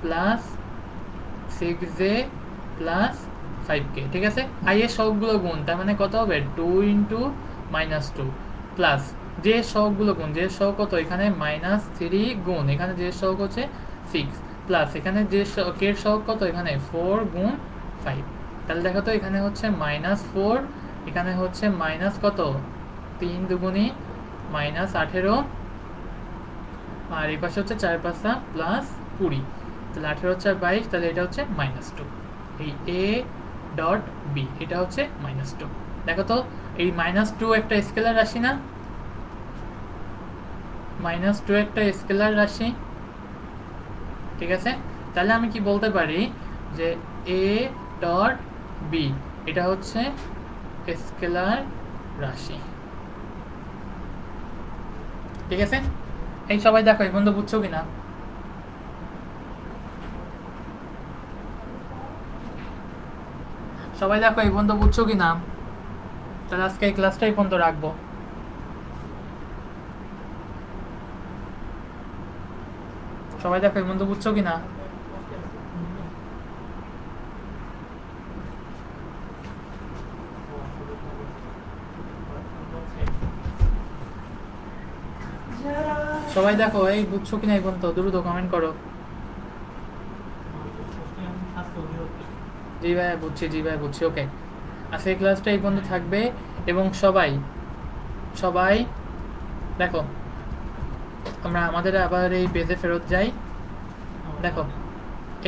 plus 6j plus 5k। ঠিক আছে, আই এর সহগগুলো গুণ, তার মানে কত হবে 2 ইন্টু মাইনাস 2 প্লাস যে সহগগুলো গুণ, যে সহগ কত এখানে মাইনাস 3 গুণ, এখানে যে সহগ হচ্ছে 6 প্লাস এখানে যে কে এর সহগ কত এখানে 4 গুণ 5। তাহলে দেখো তো এখানে হচ্ছে মাইনাস 4, এখানে হচ্ছে মাইনাস কত 3 দুগুণী মাইনাস 18, আর এই পাশে হচ্ছে 4 5 প্লাস 20, তাহলে 18 হচ্ছে 22, তাহলে এটা হচ্ছে মাইনাস 2। এই এ ডট বি এটা হচ্ছে মাইনাস 2। দেখো তো এই মাইনাস 2 একটা স্কেলার রাশি না, মাইনাস 2 একটা স্কেলার রাশি। ঠিক আছে, তাহলে আমি কি বলতে পারি যে এ ডট বি এটা হচ্ছে স্কেলার রাশি। ঠিক আছে, এই সবাই দেখো এই বন্ধু বুঝছো কিনা? সবাই দেখো এই বন্ধু বুঝছো কিনা? তাহলে আজকে এই ক্লাসটাই পর্যন্ত রাখবো। সবাই দেখো এই বন্ধু বুঝছো কিনা? সবাই দেখো এই বুঝছো কিনা এই পর্যন্ত, দ্রুত কমেন্ট করো। জি ভাই বুঝছি, জি ভাই বুঝছি। ওকে, আজকে ক্লাসটা এই পর্যন্ত থাকবে, এবং সবাই সবাই দেখো আমরা আমাদের আবার এই পেজে ফেরত যাই। দেখো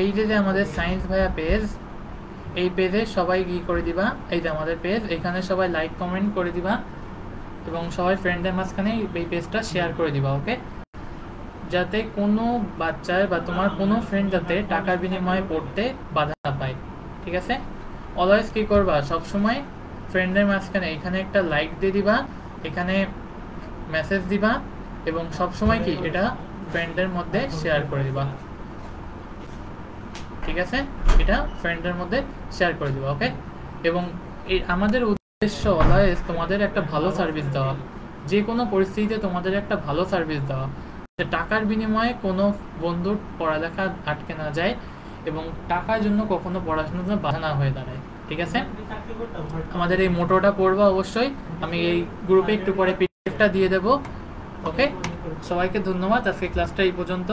এই যে আমাদের সায়েন্স ভাইয়া পেজ, এই পেজে সবাই কি করে দিবা, এই যে আমাদের পেজ, এখানে সবাই লাইক কমেন্ট করে দিবা, এবং সবাই ফ্রেন্ডদের মাঝখানে এই পেজটা শেয়ার করে দিবা। ওকে, যাতে কোনো বাচ্চার বা তোমার কোনো ফ্রেন্ড যাতে টাকার বিনিময়ে পড়তে বাধা না পায়। ঠিক আছে, অলওয়েজ কী করবা, সবসময় ফ্রেন্ডের মাঝখানে এখানে একটা লাইক দিয়ে দিবা, এখানে মেসেজ দিবা, এবং সবসময় কি এটা ফ্রেন্ডের মধ্যে শেয়ার করে দিবা। ঠিক আছে, এটা ফ্রেন্ডের মধ্যে শেয়ার করে দিবা। ওকে, এবং এই আমাদের উদ্দেশ্য অলওয়েজ তোমাদের একটা ভালো সার্ভিস দেওয়া, যে কোনো পরিস্থিতিতে তোমাদের একটা ভালো সার্ভিস দেওয়া, টাকার বিনিময়ে কোনো বন্ধুর পড়ালেখা আটকে না যায়, এবং টাকার জন্য কখনো পড়াশোনার জন্য বাধা না হয়ে দাঁড়ায়। ঠিক আছে, আমাদের এই মোটোটা পড়বা অবশ্যই, আমি এই গ্রুপে একটু পরে পিডিএফটা দিয়ে দেবো। ওকে, সবাইকে ধন্যবাদ, আজকে ক্লাসটা এই পর্যন্ত।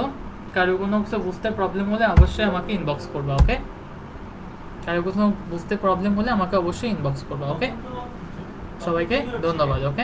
কারো কোনো কিছু বুঝতে প্রবলেম হলে অবশ্যই আমাকে ইনবক্স করবা। ওকে, কারো কোনো বুঝতে প্রবলেম হলে আমাকে অবশ্যই ইনবক্স করবা। ওকে, সবাইকে ধন্যবাদ। ওকে।